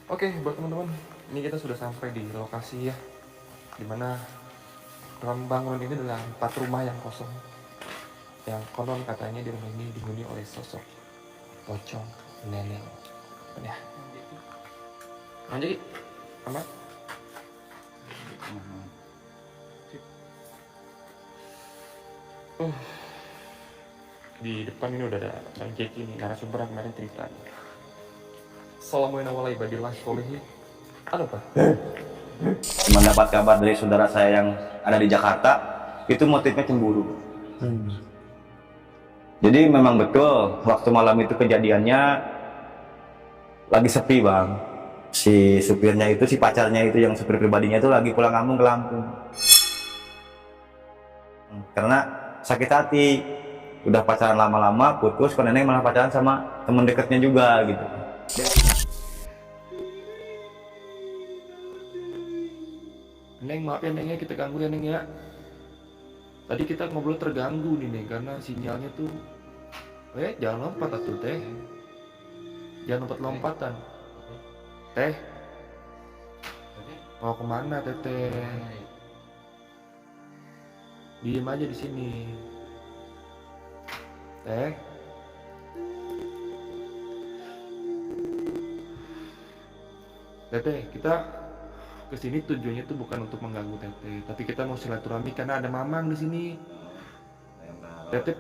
Oke, buat teman-teman, ini kita sudah sampai di lokasi ya, dimana dalam bangunan ini adalah 4 rumah yang kosong, yang konon katanya di rumah ini dihuni oleh sosok pocong nenek. Ya, lanjut, amat. Di depan ini udah ada Bang Jeki nih, narasumber yang kemarin cerita. Assalamualaikum warahmatullahi wabarakatuh. Apa? Mendapat kabar dari saudara saya yang ada di Jakarta, itu motifnya cemburu. Jadi memang betul waktu malam itu kejadiannya lagi sepi, Bang. Si supirnya itu, si pacarnya itu, yang supir pribadinya itu lagi pulang kampung ke Lampung. Karena sakit hati, udah pacaran lama-lama, putus, kok nenek malah pacaran sama temen dekatnya juga gitu. Neng, maaf ya Neng ya, kita ganggu ya Neng ya. Tadi kita ngobrol terganggu nih Neng, karena sinyalnya tuh jangan lompat atuh teh. Jangan lompat-lompatan. Teh, mau kemana teteh? Diem aja di sini. Teh. Teteh, kita kesini tujuannya tuh bukan untuk mengganggu Teteh, tapi kita mau silaturahmi karena ada Mamang di sini. Teteh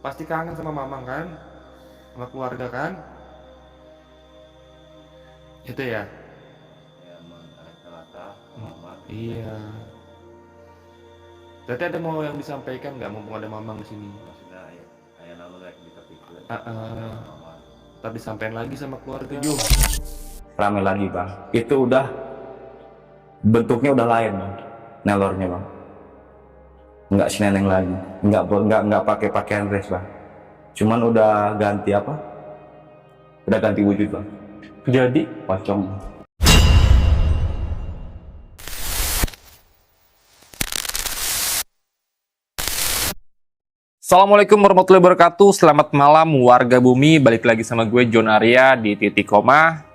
pasti kangen sama Mamang kan, sama keluarga kan? Itu ya? Iya. Teteh ada mau yang disampaikan nggak mumpung ada Mamang di sini? Tapi sampein lagi sama keluarga Jo. Rame lagi, Bang. Itu udah bentuknya udah lain, Bang. Nelornya, Bang. Nggak si neneng lagi, nggak pakai pakaian dress, Bang. Cuman udah ganti apa? Udah ganti wujud, Bang. Jadi pocong. Assalamualaikum warahmatullahi wabarakatuh. Selamat malam warga bumi. Balik lagi sama gue John Arya di Titik Koma.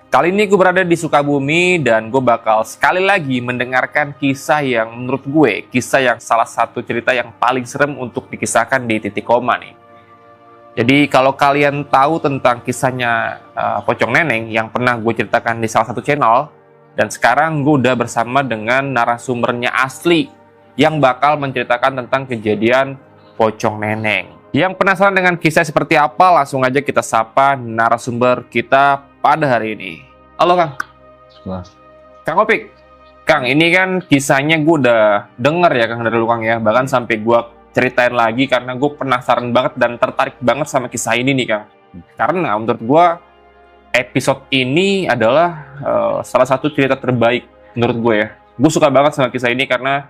Kali ini gue berada di Sukabumi dan gue bakal sekali lagi mendengarkan kisah yang menurut gue kisah yang salah satu cerita yang paling serem untuk dikisahkan di Titik Koma nih. Jadi kalau kalian tahu tentang kisahnya Pocong Neneng yang pernah gue ceritakan di salah satu channel, dan sekarang gue udah bersama dengan narasumbernya asli yang bakal menceritakan tentang kejadian Pocong Neneng. Yang penasaran dengan kisah seperti apa, langsung aja kita sapa narasumber kita pada hari ini. Halo Kang. Kang Opik. Kang, ini kan kisahnya gue udah denger ya Kang dari lu Kang ya. Bahkan sampai gue ceritain lagi karena gue penasaran banget dan tertarik banget sama kisah ini nih Kang. Karena menurut gue episode ini adalah salah satu cerita terbaik menurut gue ya. Gue suka banget sama kisah ini karena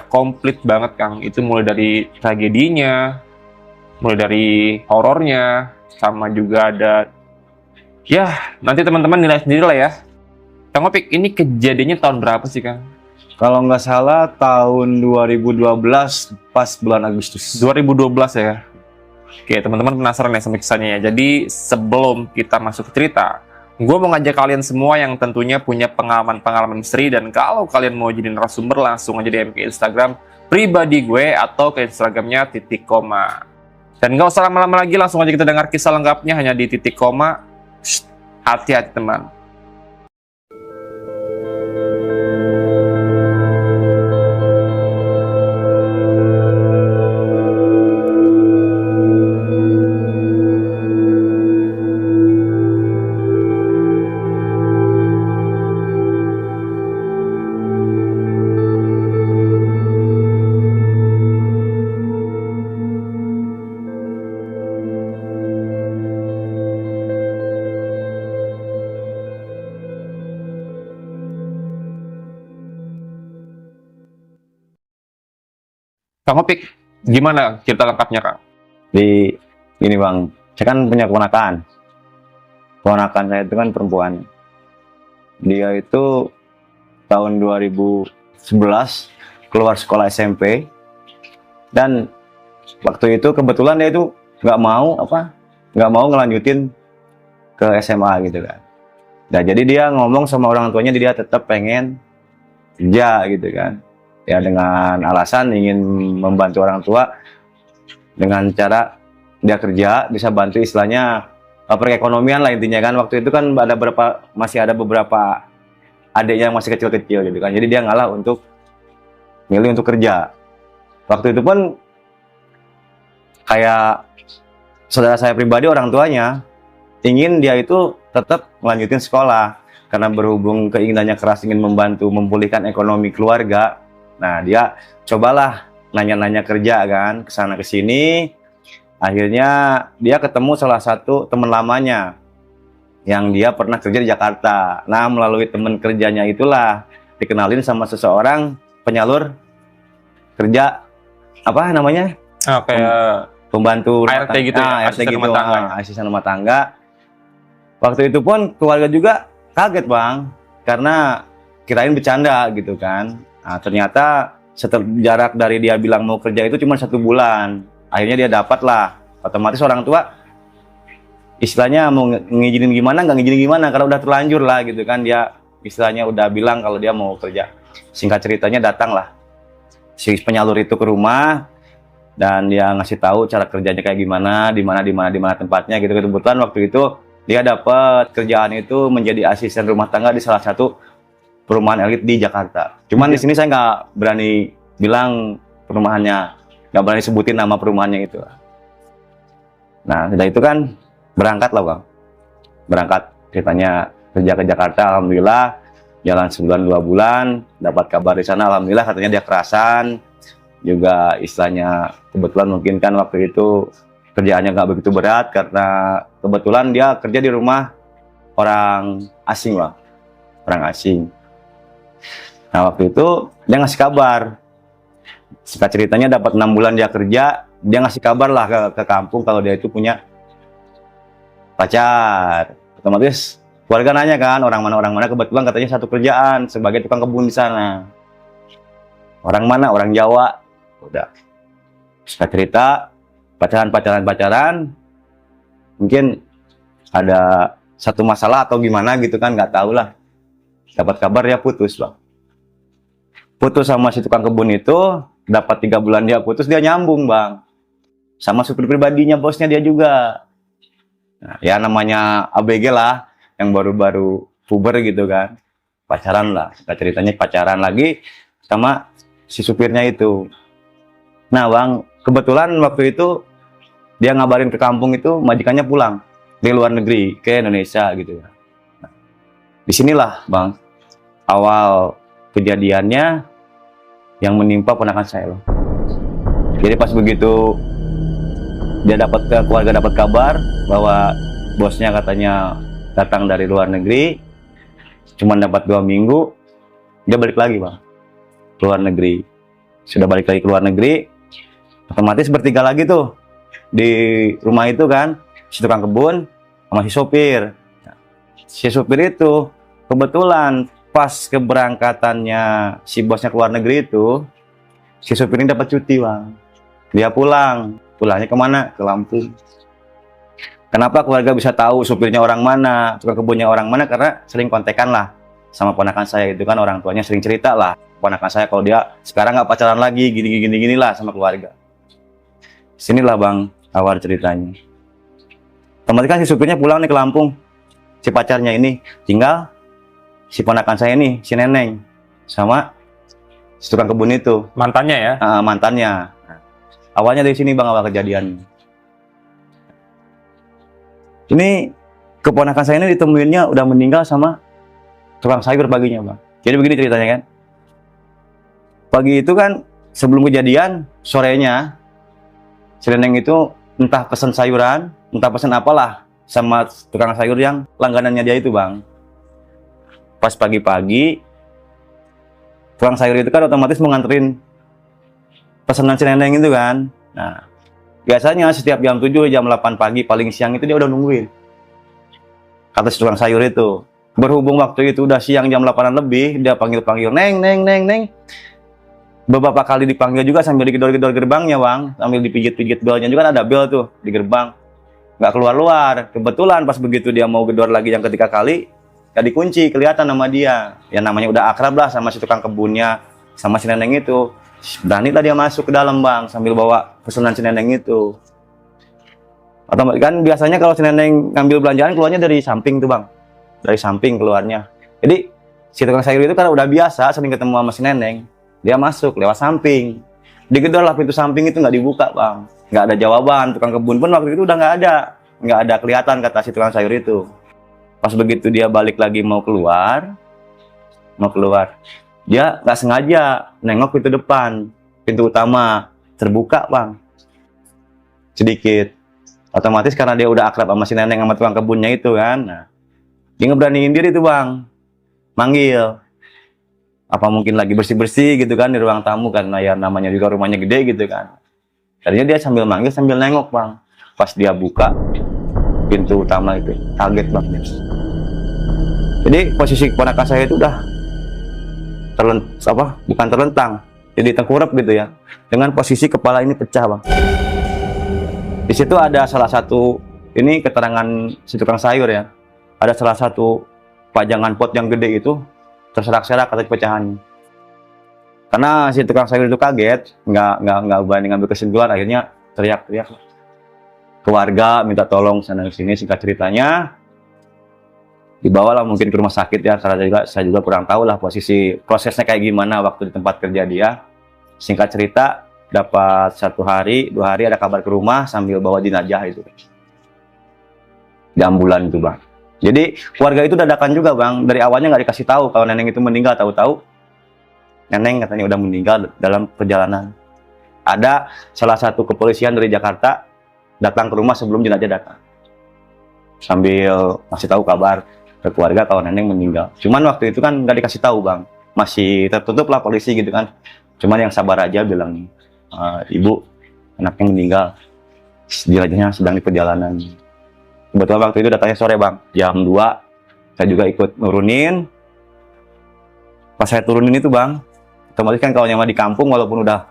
komplit banget Kang. Itu mulai dari tragedinya, mulai dari horornya, sama juga ada nanti teman-teman nilai sendiri lah ya. Kang Opik, ini kejadiannya tahun berapa sih Kang? Kalau nggak salah tahun 2012 pas bulan Agustus. 2012 ya. Oke, teman-teman penasaran ya sama kisahnya ya. Jadi sebelum kita masuk ke cerita, gue mau ngajak kalian semua yang tentunya punya pengalaman-pengalaman misteri, dan kalau kalian mau jadi narasumber langsung aja DM ke Instagram pribadi gue atau ke Instagramnya Titik Koma. Dan nggak usah lama-lama lagi, langsung aja kita dengar kisah lengkapnya hanya di Titik Koma. Hati-hati teman. Kang Opik, gimana cerita lengkapnya Kang? Di ini Bang, saya kan punya keponakan. Keponakan saya itu kan perempuan. Dia itu tahun 2011 keluar sekolah SMP, dan waktu itu kebetulan dia itu nggak mau ngelanjutin ke SMA gitu kan. Nah, jadi dia ngomong sama orang tuanya dia tetap pengen kerja gitu kan. Ya dengan alasan ingin membantu orang tua dengan cara dia kerja bisa bantu istilahnya perekonomian lah intinya kan. Waktu itu kan masih ada beberapa adiknya yang masih kecil-kecil gitu kan. Jadi dia ngalah untuk milih untuk kerja. Waktu itu pun kayak saudara saya pribadi orang tuanya ingin dia itu tetap melanjutin sekolah karena berhubung keinginannya keras ingin membantu memulihkan ekonomi keluarga. Nah, dia cobalah nanya-nanya kerja kan, kesana kesini. Akhirnya dia ketemu salah satu teman lamanya yang dia pernah kerja di Jakarta. Nah, melalui teman kerjanya itulah dikenalin sama seseorang penyalur kerja apa namanya? Kayak Pembantu ART gitu ya, ART asisten gitu, rumah tangga. asisten rumah tangga. Waktu itu pun keluarga juga kaget bang, karena kirain bercanda gitu kan. Nah, ternyata setelah jarak dari dia bilang mau kerja itu cuma 1 bulan. Akhirnya dia dapat lah. Otomatis orang tua istilahnya mau ngizinin gimana, nggak ngizinin gimana, karena udah terlanjur lah gitu kan. Dia istilahnya udah bilang kalau dia mau kerja. Singkat ceritanya datanglah si penyalur itu ke rumah. Dan dia ngasih tahu cara kerjanya kayak gimana, di mana tempatnya gitu. Kebetulan waktu itu dia dapat kerjaan itu menjadi asisten rumah tangga di salah satu perumahan elit di Jakarta. Cuman di sini saya nggak berani bilang perumahannya, nggak berani sebutin nama perumahannya itu. Nah, setelah itu kan berangkat lah bang, berangkat ceritanya kerja ke Jakarta. Alhamdulillah jalan sebulan 2 bulan, dapat kabar di sana. Alhamdulillah katanya dia kerasan. Juga istilahnya kebetulan mungkin kan waktu itu kerjaannya nggak begitu berat karena kebetulan dia kerja di rumah orang asing lah, orang asing. Nah waktu itu dia ngasih kabar, singkat ceritanya dapat 6 bulan dia kerja, dia ngasih kabar lah ke kampung kalau dia itu punya pacar. Otomatis keluarga nanya kan orang mana, kebetulan katanya satu kerjaan sebagai tukang kebun di sana. Orang mana? Orang Jawa. Udah suka cerita pacaran mungkin ada satu masalah atau gimana gitu kan, nggak tahu lah. Dapat kabar dia putus bang, putus sama si tukang kebun itu. Dapat 3 bulan dia putus, dia nyambung bang sama supir pribadinya bosnya dia juga. Nah, ya namanya ABG lah yang baru-baru puber gitu kan, pacaran lah. Ceritanya pacaran lagi sama si supirnya itu. Nah bang, kebetulan waktu itu dia ngabarin ke kampung itu majikannya pulang dari luar negeri ke Indonesia gitu ya. Nah, disinilah bang awal kejadiannya yang menimpa ponakan saya loh. Jadi pas begitu dia keluarga dapat kabar bahwa bosnya katanya datang dari luar negeri, cuma dapat 2 minggu, dia balik lagi bang ke luar negeri. Sudah balik lagi ke luar negeri, otomatis bertiga lagi tuh di rumah itu kan, si tukang kebun sama si sopir. Si sopir itu kebetulan pas keberangkatannya si bosnya ke luar negeri itu, si sopir ini dapat cuti bang. Dia pulangnya kemana? Ke Lampung. Kenapa keluarga bisa tahu supirnya orang mana, tukang kebunnya orang mana? Karena sering kontekan lah sama ponakan saya itu kan, orang tuanya sering cerita lah ponakan saya kalau dia sekarang nggak pacaran lagi, gini lah sama keluarga. Sinilah bang awal ceritanya. Teman kan si supirnya pulang nih ke Lampung, si pacarnya ini tinggal si ponakan saya ini, si Neneng sama si tukang kebun itu. Mantannya ya? Mantannya. Nah, awalnya dari sini bang awal kejadian. Ini keponakan saya ini ditemuinnya udah meninggal sama tukang sayur paginya bang. Jadi begini ceritanya kan. Pagi itu kan sebelum kejadian, sorenya si Neneng itu entah pesan sayuran, entah pesan apalah sama tukang sayur yang langganannya dia itu bang. Pas pagi-pagi tukang sayur itu kan otomatis menganterin pesanan si Neneng itu kan. Nah biasanya setiap jam 7, jam 8 pagi paling siang itu dia udah nungguin, kata si tukang sayur itu. Berhubung waktu itu udah siang jam 8-an lebih, dia panggil-panggil Neng. Beberapa kali dipanggil juga sambil digedor-gedor gerbangnya bang, sambil dipijit-pijit belnya juga, kan ada bel tuh di gerbang, nggak keluar-luar. Kebetulan pas begitu dia mau gedor lagi yang ketiga kali, gak dikunci, kelihatan nama dia. Ya namanya udah akrab lah sama si tukang kebunnya, sama si neneng itu. Berani lah dia masuk ke dalam bang, sambil bawa pesanan si neneng itu. Atau kan biasanya kalau si neneng ngambil belanjaan keluarnya dari samping tuh bang, dari samping keluarnya. Jadi si tukang sayur itu kan udah biasa sering ketemu sama si neneng, dia masuk lewat samping. Digedor lah pintu samping itu nggak dibuka bang, nggak ada jawaban. Tukang kebun pun waktu itu udah nggak ada kelihatan kata si tukang sayur itu. Pas begitu dia balik lagi mau keluar, dia nggak sengaja nengok pintu depan, pintu utama terbuka bang, sedikit. Otomatis karena dia udah akrab sama si neneng sama tukang kebunnya itu kan, nah, dia ngeberaniin diri tuh bang, manggil. Apa mungkin lagi bersih-bersih gitu kan di ruang tamu, karena ya namanya juga rumahnya gede gitu kan. Tadinya dia sambil manggil sambil nengok bang. Pas dia buka pintu utama itu, kaget bang. Jadi posisi keponakan saya itu udah bukan terlentang, jadi tengkurap gitu ya, dengan posisi kepala ini pecah bang. Di situ ada salah satu, ini keterangan si tukang sayur ya, ada salah satu pajangan pot yang gede itu terserak-serak atas pecahannya. Karena si tukang sayur itu kaget, nggak berani ngambil kesimpulan, akhirnya teriak-teriak ke warga minta tolong sana sini. Singkat ceritanya dibawalah mungkin ke rumah sakit ya, karena saya juga kurang tahu lah posisi prosesnya kayak gimana waktu di tempat kerja dia. Singkat cerita dapat 1 hari 2 hari ada kabar ke rumah sambil bawa jenazah itu di ambulan itu bang. Jadi keluarga itu dadakan juga bang, dari awalnya nggak dikasih tahu kalau neneng itu meninggal. Tahu-tahu neneng katanya udah meninggal dalam perjalanan. Ada salah satu kepolisian dari Jakarta datang ke rumah sebelum jenazah datang, sambil masih tahu kabar ke keluarga kalau neneng meninggal. Cuman waktu itu kan nggak dikasih tahu bang, masih tertutup lah polisi gitu kan. Cuman yang sabar aja bilang, ibu anaknya meninggal, jenazahnya sedang di perjalanan. Kebetulan waktu itu datangnya sore bang, jam 2, saya juga ikut nurunin. Pas saya turunin itu bang, otomatis kan kalau nyama di kampung walaupun udah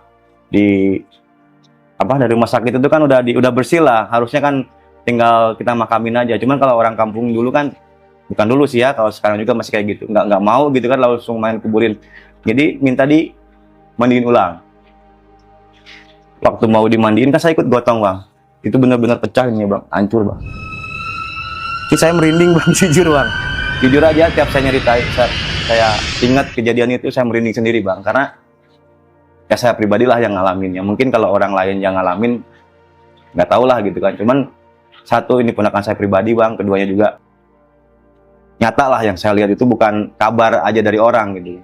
dari rumah sakit itu kan udah bersih lah, harusnya kan tinggal kita makamin aja. Cuman kalau orang kampung dulu kan, bukan dulu sih ya, kalau sekarang juga masih kayak gitu, nggak mau gitu kan langsung main kuburin. Jadi minta dimandiin ulang. Waktu mau dimandiin kan saya ikut gotong bang, itu benar-benar pecah ini bang, hancur bang. Jadi saya merinding bang, jujur aja tiap saya nyeritain, saya ingat kejadian itu saya merinding sendiri bang, karena ya saya pribadilah yang ngalaminnya. Mungkin kalau orang lain yang ngalamin nggak tahu lah gitu kan. Cuman satu ini ponakan saya pribadi bang, keduanya juga nyata lah yang saya lihat itu bukan kabar aja dari orang gitu.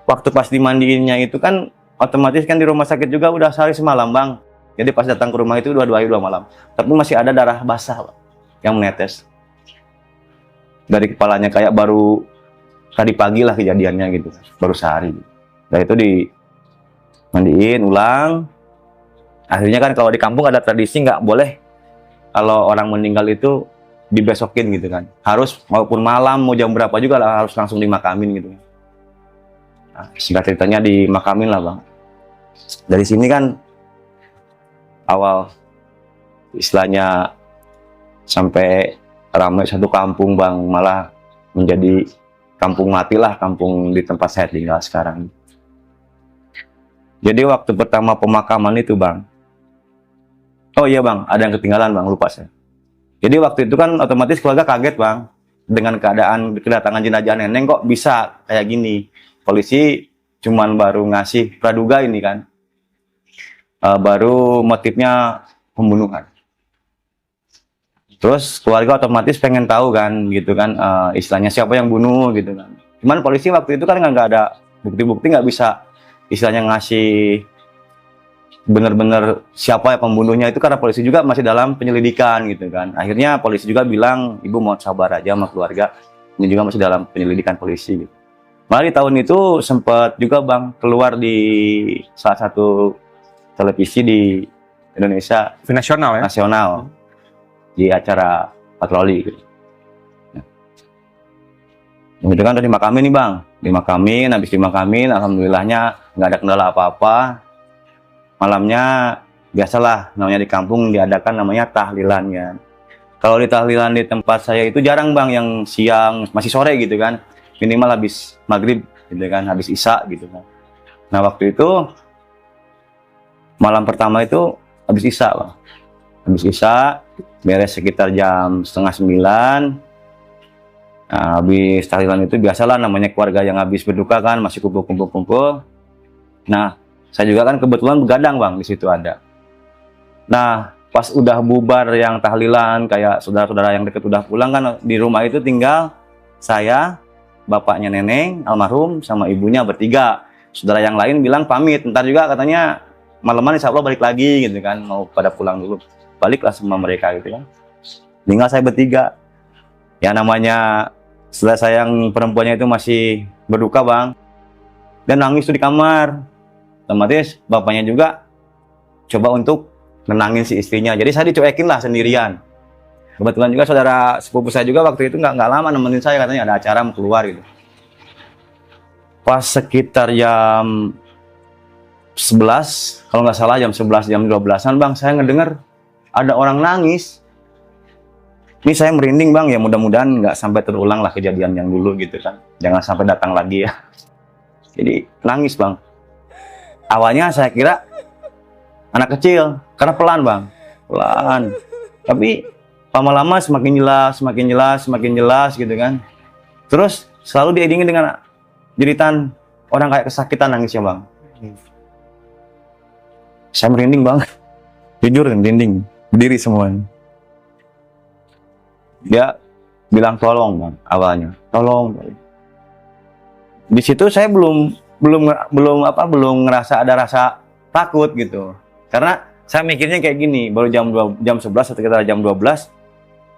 Waktu pas dimandiinnya itu kan otomatis kan di rumah sakit juga udah sehari semalam bang. Jadi pas datang ke rumah itu 2 hari 2 malam. Tapi masih ada darah basah bang, yang menetes dari kepalanya, kayak baru tadi pagi lah kejadiannya gitu, baru sehari. Dan itu dimandiin ulang. Akhirnya kan kalau di kampung ada tradisi nggak boleh kalau orang meninggal itu dibesokin gitu kan, harus maupun malam mau jam berapa juga lah, harus langsung dimakamin gitu. Nah, singkat ceritanya dimakamin lah bang. Dari sini kan awal istilahnya sampai ramai satu kampung bang, malah menjadi kampung mati lah, kampung di tempat saya tinggal sekarang. Jadi waktu pertama pemakaman itu bang, oh iya bang, ada yang ketinggalan bang, lupa saya. Jadi waktu itu kan otomatis keluarga kaget bang, dengan kedatangan jenazah neneng kok bisa kayak gini. Polisi cuman baru ngasih praduga ini kan, baru motifnya pembunuhan. Terus keluarga otomatis pengen tahu kan gitu kan, istilahnya siapa yang bunuh gitu kan. Cuman polisi waktu itu kan nggak ada bukti-bukti, nggak bisa istilahnya ngasih benar-benar siapa ya pembunuhnya itu, karena polisi juga masih dalam penyelidikan gitu kan. Akhirnya polisi juga bilang, ibu mau sabar aja sama keluarga, ini juga masih dalam penyelidikan polisi gitu. Malah di tahun itu sempat juga bang keluar di salah satu televisi di Indonesia, Nasional ya? nasional, di acara patroli gitu. Nah, itu kan udah dimakamin nih bang, habis dimakamin, alhamdulillahnya nggak ada kendala apa-apa. Malamnya biasalah namanya di kampung diadakan namanya tahlilan ya. Kalau di tahlilan di tempat saya itu jarang bang yang siang, masih sore gitu kan. Minimal habis maghrib gitu kan, habis isya gitu kan. Nah waktu itu malam pertama itu habis isya bang. Habis isya, beres sekitar jam 8:30. Nah, habis tahlilan itu biasalah namanya keluarga yang habis berduka kan, masih kumpul-kumpul. Nah, saya juga kan kebetulan begadang bang, di situ ada. Nah, pas udah bubar yang tahlilan, kayak saudara-saudara yang deket udah pulang kan, di rumah itu tinggal saya, bapaknya neneng, almarhum, sama ibunya bertiga. Saudara yang lain bilang pamit, ntar juga katanya malaman insya Allah balik lagi gitu kan, mau pada pulang dulu. Baliklah sama mereka gitu kan. Tinggal saya bertiga. Ya namanya saudara saya yang perempuannya itu masih berduka bang. Dan nangis tuh di kamar. Otomatis bapaknya juga coba untuk nenangin si istrinya. Jadi saya dicuekin lah sendirian. Kebetulan juga saudara sepupu saya juga waktu itu nggak lama nemenin saya, katanya ada acara mau keluar gitu. Pas sekitar jam 11, kalau nggak salah jam 11, jam 12-an bang, saya ngedenger ada orang nangis. Ini saya merinding bang, ya mudah-mudahan nggak sampai terulang lah kejadian yang dulu gitu kan. Jangan sampai datang lagi ya. Jadi nangis bang. Awalnya saya kira anak kecil, karena pelan bang. Pelan. Tapi lama-lama semakin jelas gitu kan. Terus selalu diiringi dengan jeritan orang kayak kesakitan nangisnya bang. Saya merinding bang. Jujur merinding. Berdiri semuanya. Dia bilang tolong bang, awalnya tolong. Di situ saya belum ngerasa ada rasa takut gitu, karena saya mikirnya kayak gini, baru jam 11 atau sekitar jam 12,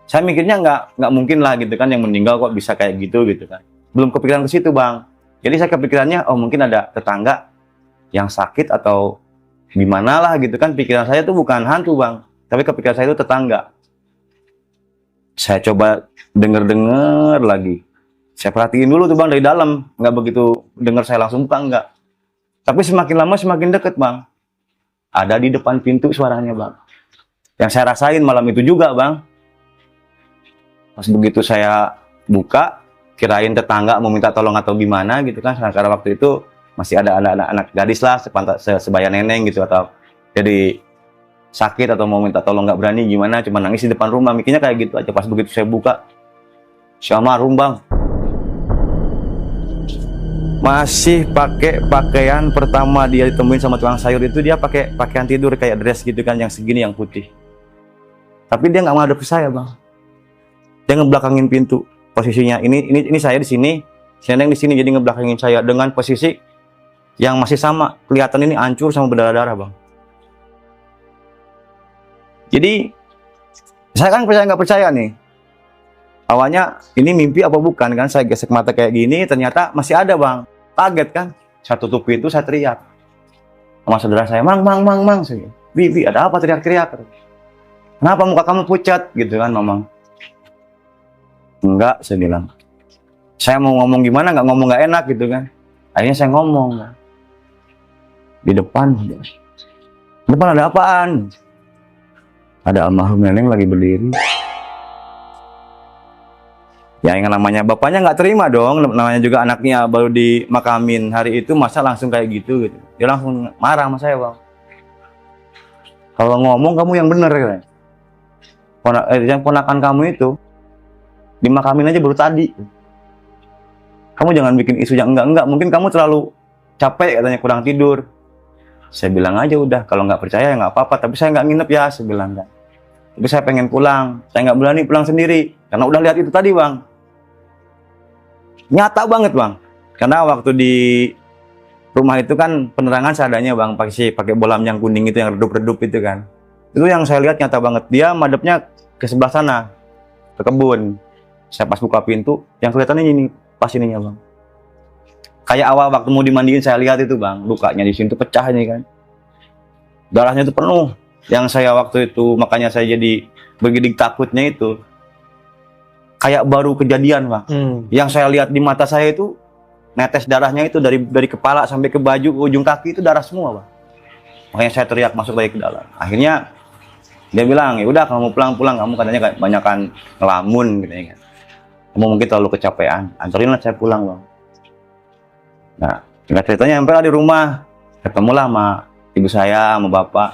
saya mikirnya nggak mungkin lah gitu kan, yang meninggal kok bisa kayak gitu kan, belum kepikiran ke situ bang. Jadi saya kepikirannya oh mungkin ada tetangga yang sakit atau gimana lah gitu kan. Pikiran saya tuh bukan hantu bang, tapi kepikiran saya itu tetangga. Saya coba denger lagi. Saya perhatiin dulu tuh bang dari dalam. Nggak begitu denger saya langsung buka, enggak. Tapi semakin lama semakin deket bang. Ada di depan pintu suaranya bang. Yang saya rasain malam itu juga bang. Pas begitu saya buka, kirain tetangga mau minta tolong atau gimana gitu kan. Karena waktu itu masih ada anak gadis lah, sebaya neneng gitu. Atau jadi sakit atau mau minta tolong nggak berani gimana, cuma nangis di depan rumah, mikirnya kayak gitu aja. Pas begitu saya buka, si almarhum bang masih pakai pakaian pertama dia ditemuin sama tukang sayur itu. Dia pakai pakaian tidur kayak dress gitu kan, yang segini, yang putih. Tapi dia nggak menghadap ke saya bang, dia ngebelakangin pintu. Posisinya ini saya di sini, si neneng di sini, jadi ngebelakangin saya dengan posisi yang masih sama, kelihatan ini hancur sama berdarah-darah bang. Jadi saya kan nggak percaya nih. Awalnya ini mimpi apa bukan kan? Saya gesek mata kayak gini, ternyata masih ada bang. Kaget kan? Saya tutup pintu, saya teriak sama saudara saya, mang. Saya, Bibi, ada apa teriak-teriak? Kenapa muka kamu pucat? Gitu kan, mamang. Enggak, saya bilang. Saya mau ngomong gimana? Nggak ngomong nggak enak gitu kan? Akhirnya saya ngomong di depan. Depan ada apaan? Ada almarhum neneng lagi berdiri. Ya yang namanya bapaknya nggak terima dong, namanya juga anaknya baru dimakamin hari itu, masa langsung kayak gitu. Dia langsung marah sama saya bang. Kalau ngomong kamu yang bener kan. Yang ponakan kamu itu dimakamin aja baru tadi. Kamu jangan bikin isu yang enggak. Mungkin kamu terlalu capek katanya, kurang tidur. Saya bilang aja udah, kalau nggak percaya ya nggak apa-apa, tapi saya nggak nginep ya, saya bilang kan. Tapi saya pengen pulang, saya nggak berani pulang sendiri, karena udah lihat itu tadi bang. Nyata banget bang, karena waktu di rumah itu kan penerangan seadanya bang, pakai bolam yang kuning itu, yang redup-redup itu kan. Itu yang saya lihat nyata banget, dia madepnya ke sebelah sana, ke kebun. Saya pas buka pintu, yang kelihatannya ini, pas ininya bang. Kayak awal waktu mau dimandiin saya lihat itu bang, lukanya di sini tuh pecah ini kan, darahnya itu penuh. Yang saya waktu itu makanya saya jadi begitu takutnya itu, kayak baru kejadian bang. Yang saya lihat di mata saya itu netes darahnya itu dari kepala sampai ke baju, ke ujung kaki itu darah semua bang. Makanya saya teriak masuk lagi ke dalam. Akhirnya Dia bilang, ya udah kamu pulang, kamu katanya kayak banyakan ngelamun katanya kan. Kamu mungkin terlalu kecapean, anterin lah saya pulang bang. Nah, singkat ceritanya sampai lah di rumah, ketemulah sama ibu saya, sama bapak.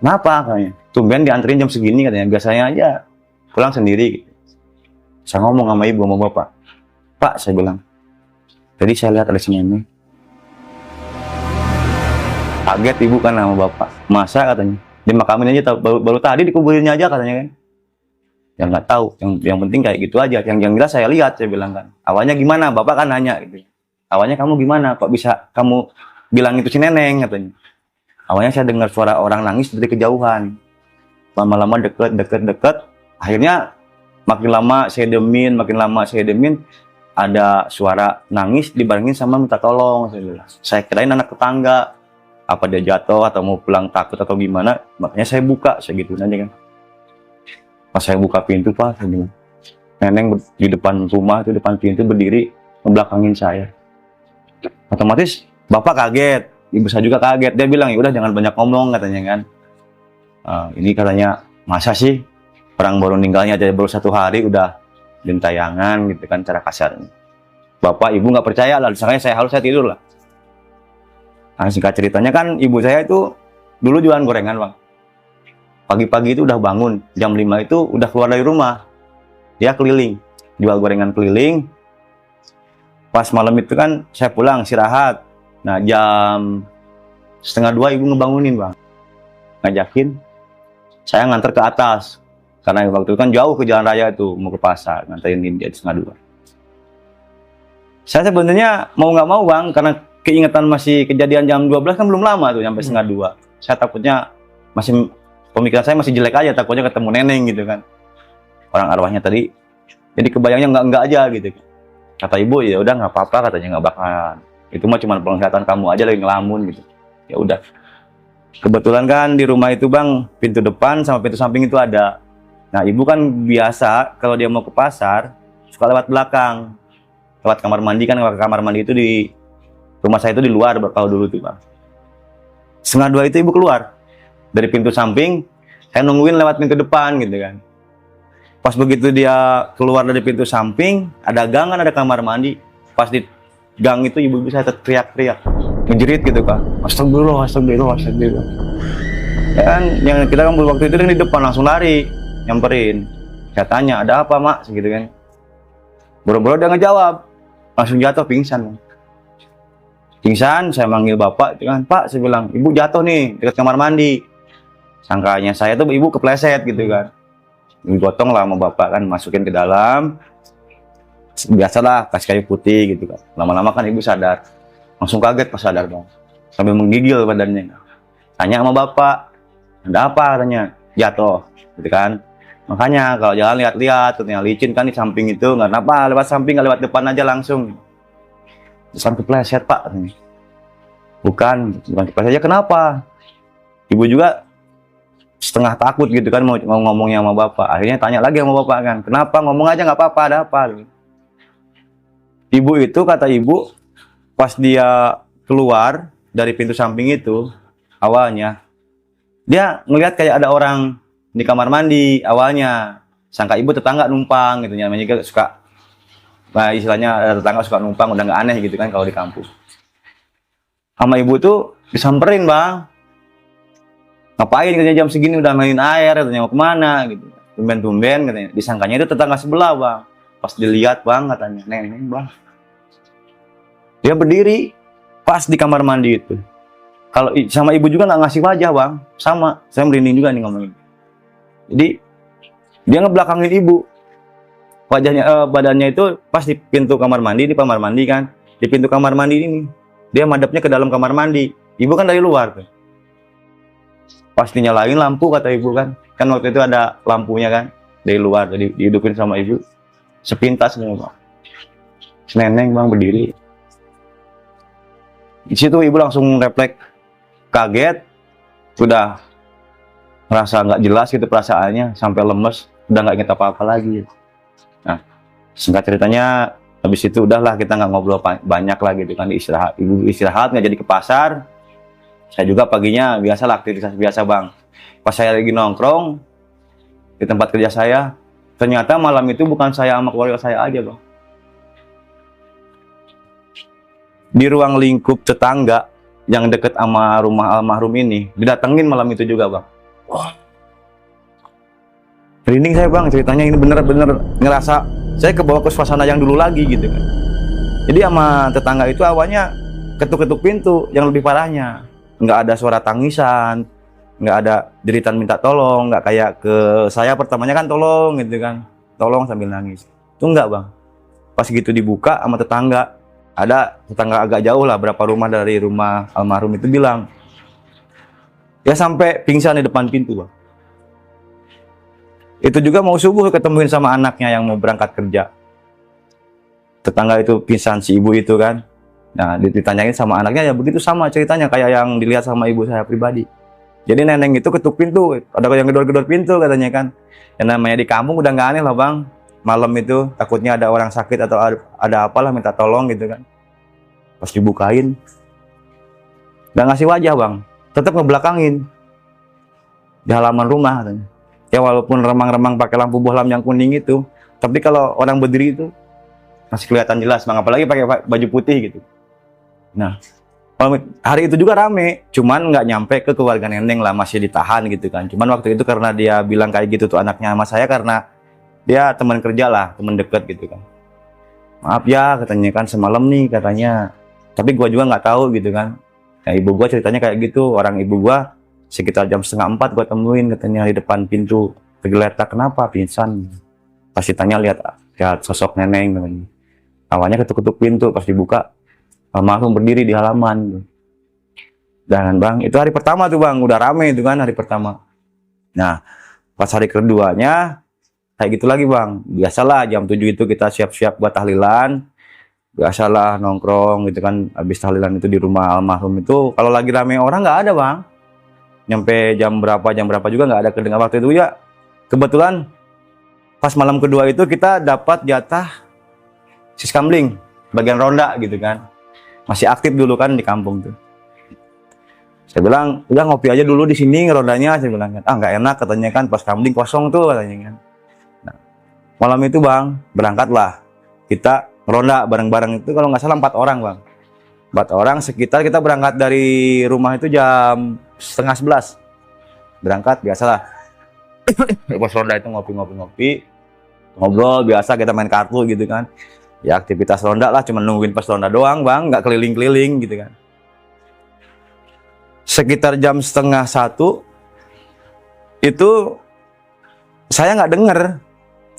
Kenapa katanya? Tumben dianterin jam segini katanya, biasanya aja pulang sendiri. Saya ngomong sama ibu sama bapak, Pak saya bilang, tadi saya lihat ada si nenek. Kaget ibu kan sama bapak, masa katanya, dimakamin aja baru tadi dikuburinnya aja katanya kan. Ya nggak tahu, yang penting kayak gitu aja. Yang jelas saya lihat, saya bilang kan. Awalnya gimana? Bapak kan nanya gitu. Awalnya kamu gimana? Kok bisa kamu bilang itu si neneng katanya? Awalnya saya dengar suara orang nangis dari kejauhan. Lama-lama deket. Akhirnya makin lama saya demin, ada suara nangis dibarengin sama minta tolong. Saya kirain anak tetangga. Apa dia jatuh atau mau pulang takut atau gimana? Makanya saya buka, saya gituin aja kan. Pas saya buka pintu Pak, neneng di depan rumah itu, depan pintu berdiri ngebelakangin saya. Otomatis bapak kaget, ibu saya juga kaget. Dia bilang, ya udah jangan banyak ngomong katanya kan. Ini katanya masa sih orang baru meninggalnya aja baru 1 hari udah gentayangan gitu kan, cara kasarnya. Bapak ibu nggak percaya lah, misalnya saya tidur lah. Nah, singkat ceritanya kan ibu saya itu dulu jualan gorengan bang. Pagi-pagi itu udah bangun, jam 5 itu udah keluar dari rumah. Dia keliling, jual gorengan keliling. Pas malam itu kan saya pulang istirahat. Nah jam 1:30 ibu ngebangunin bang. Ngajakin saya nganter ke atas. Karena waktu itu kan jauh ke jalan raya itu, mau ke pasar, nganterin dia 1:30. Saya sebenarnya mau nggak mau bang, karena keingetan masih kejadian jam 12 kan belum lama tuh, sampai 1:30. Saya takutnya masih, pemikiran saya masih jelek aja, takutnya ketemu neneng gitu kan. Orang arwahnya tadi, jadi kebayangnya enggak aja gitu. Kata ibu, ya udah nggak apa-apa katanya, nggak bakalan. Itu mah cuma penglihatan kamu aja lagi ngelamun gitu. Ya udah. Kebetulan kan di rumah itu bang, pintu depan sama pintu samping itu ada. Nah ibu kan biasa kalau dia mau ke pasar suka lewat belakang, lewat kamar mandi kan. Kamar mandi itu di rumah saya itu di luar kalau dulu tuh bang. 1:30 itu ibu keluar dari pintu samping, saya nungguin lewat pintu depan gitu kan. Pas begitu dia keluar dari pintu samping, ada gang kan, ada kamar mandi. Pas di gang itu ibu saya teriak-teriak, menjerit gitu kan. Astagfirullah. Ya kan, yang kita kan waktu itu di depan langsung lari, nyamperin. Saya tanya, ada apa mak? Segitu kan. Boro-boro dia ngejawab, langsung jatuh pingsan. Pingsan, saya manggil bapak, itu kan, Pak, saya bilang, ibu jatuh nih dekat kamar mandi. Sangkanya saya tuh ibu kepleset gitu kan. Digotong lah sama bapak kan, masukin ke dalam. Biasalah kasih kayu putih gitu kan. Lama-lama kan ibu sadar, langsung kaget pas sadar bang, sambil menggigil badannya. Tanya sama bapak, ada apa katanya, jatuh gitu kan. Makanya kalau jalan lihat-lihat, katanya licin kan di samping itu, nggak apa lewat samping, nggak lewat depan aja langsung. Sampai kepleset pak katanya. Bukan kepleset aja, kenapa? Ibu juga setengah takut gitu kan, mau ngomongnya sama bapak. Akhirnya tanya lagi sama bapak kan, kenapa, ngomong aja nggak apa-apa, ada apa? Ibu itu, kata ibu, pas dia keluar dari pintu samping itu, awalnya dia ngelihat kayak ada orang di kamar mandi. Awalnya sangka ibu tetangga numpang gitu, namanya juga suka, nah istilahnya ada tetangga suka numpang, udah nggak aneh gitu kan kalau di kampung. Sama ibu tuh disamperin bang, ngapain katanya jam segini udah main air, katanya mau kemana gitu, tumben katanya. Disangkanya itu tetangga sebelah bang. Pas dilihat bang, katanya neneng bang, dia berdiri pas di kamar mandi itu. Kalau sama ibu juga nggak ngasih wajah bang, sama saya merinding juga nih ngomongin. Jadi dia ngebelakangin ibu, wajahnya badannya itu pas di pintu kamar mandi. Di kamar mandi kan, di pintu kamar mandi ini dia madepnya ke dalam kamar mandi, ibu kan dari luar tuh. Pas dinyalain lampu, kata ibu kan waktu itu ada lampunya kan dari luar, jadi dihidupin sama ibu. Sepintas nih bang, neneng bang berdiri. Di situ ibu langsung refleks, kaget, udah merasa nggak jelas gitu perasaannya, sampai lemes, udah nggak inget apa-apa lagi. Nah, singkat ceritanya, habis itu udahlah kita nggak ngobrol banyak lagi gitu kan, istirahat. Ibu istirahat, nggak jadi ke pasar. Saya juga paginya biasalah aktivitas biasa bang, Pas saya lagi nongkrong di tempat kerja saya, ternyata malam itu bukan saya sama keluarga saya aja bang. Di ruang lingkup tetangga yang deket sama rumah almarhum ini, didatengin malam itu juga bang. Wah, merinding saya bang, ceritanya ini bener-bener ngerasa saya kebawa ke suasana yang dulu lagi gitu kan. Jadi sama tetangga itu awalnya ketuk-ketuk pintu, yang lebih parahnya nggak ada suara tangisan, nggak ada jeritan minta tolong, nggak kayak ke saya pertamanya kan tolong gitu kan, tolong sambil nangis. Itu enggak bang. Pas gitu dibuka sama tetangga, ada tetangga agak jauh lah, berapa rumah dari rumah almarhum itu bilang, ya sampai pingsan di depan pintu bang. Itu juga mau subuh ketemuin sama anaknya yang mau berangkat kerja. Tetangga itu pingsan, si ibu itu kan. Nah ditanyain sama anaknya, ya begitu sama ceritanya kayak yang dilihat sama ibu saya pribadi. Jadi neneng itu ketuk pintu, ada yang gedor-gedor pintu katanya kan. Yang namanya di kampung udah nggak aneh lah bang. Malam itu takutnya ada orang sakit atau ada apalah minta tolong gitu kan. Pas dibukain, nggak ngasih wajah bang, tetap ngebelakangin di halaman rumah katanya. Ya walaupun remang-remang pakai lampu bohlam yang kuning itu, tapi kalau orang berdiri itu masih kelihatan jelas bang, apalagi pakai baju putih gitu. Nah hari itu juga rame, cuman nggak nyampe ke keluarga neneng lah, masih ditahan gitu kan. Cuman waktu itu karena dia bilang kayak gitu tuh anaknya sama saya, karena dia teman kerja lah, teman deket gitu kan. Maaf ya katanya kan semalam nih katanya, tapi gua juga nggak tahu gitu kan. Nah, ibu gua ceritanya kayak gitu, orang ibu gua sekitar jam 3:30 gua temuin katanya di depan pintu tergeletak, kenapa pingsan. Pas ditanya lihat sosok neneng katanya. Awalnya ketuk-ketuk pintu, pas dibuka almarhum berdiri di halaman. Dan bang, itu hari pertama tuh bang, udah rame itu kan hari pertama. Nah, pas hari keduanya kayak gitu lagi bang. Biasalah jam 7 itu kita siap-siap buat tahlilan. Biasalah nongkrong gitu kan. Habis tahlilan itu di rumah almarhum itu, kalau lagi rame orang nggak ada bang. Nyampe jam berapa juga nggak ada kedengar waktu itu ya. Kebetulan pas malam kedua itu kita dapat jatah siskamling, bagian ronda gitu kan. Masih aktif dulu kan di kampung tuh. Saya bilang, udah ngopi aja dulu di sini rondanya, saya bilang kan. Ah nggak enak katanya kan, pas kamling kosong tuh katanya kan. Nah, malam itu bang, berangkatlah kita ronda bareng-bareng itu, kalau nggak salah 4 orang bang. 4 orang sekitar, kita berangkat dari rumah itu jam 10:30. Berangkat biasalah. Pas ronda itu ngopi-ngopi, ngobrol biasa, kita main kartu gitu kan. Ya aktivitas ronda lah, cuma nungguin pas ronda doang bang, nggak keliling-keliling gitu kan. Sekitar jam 12:30 itu saya nggak denger,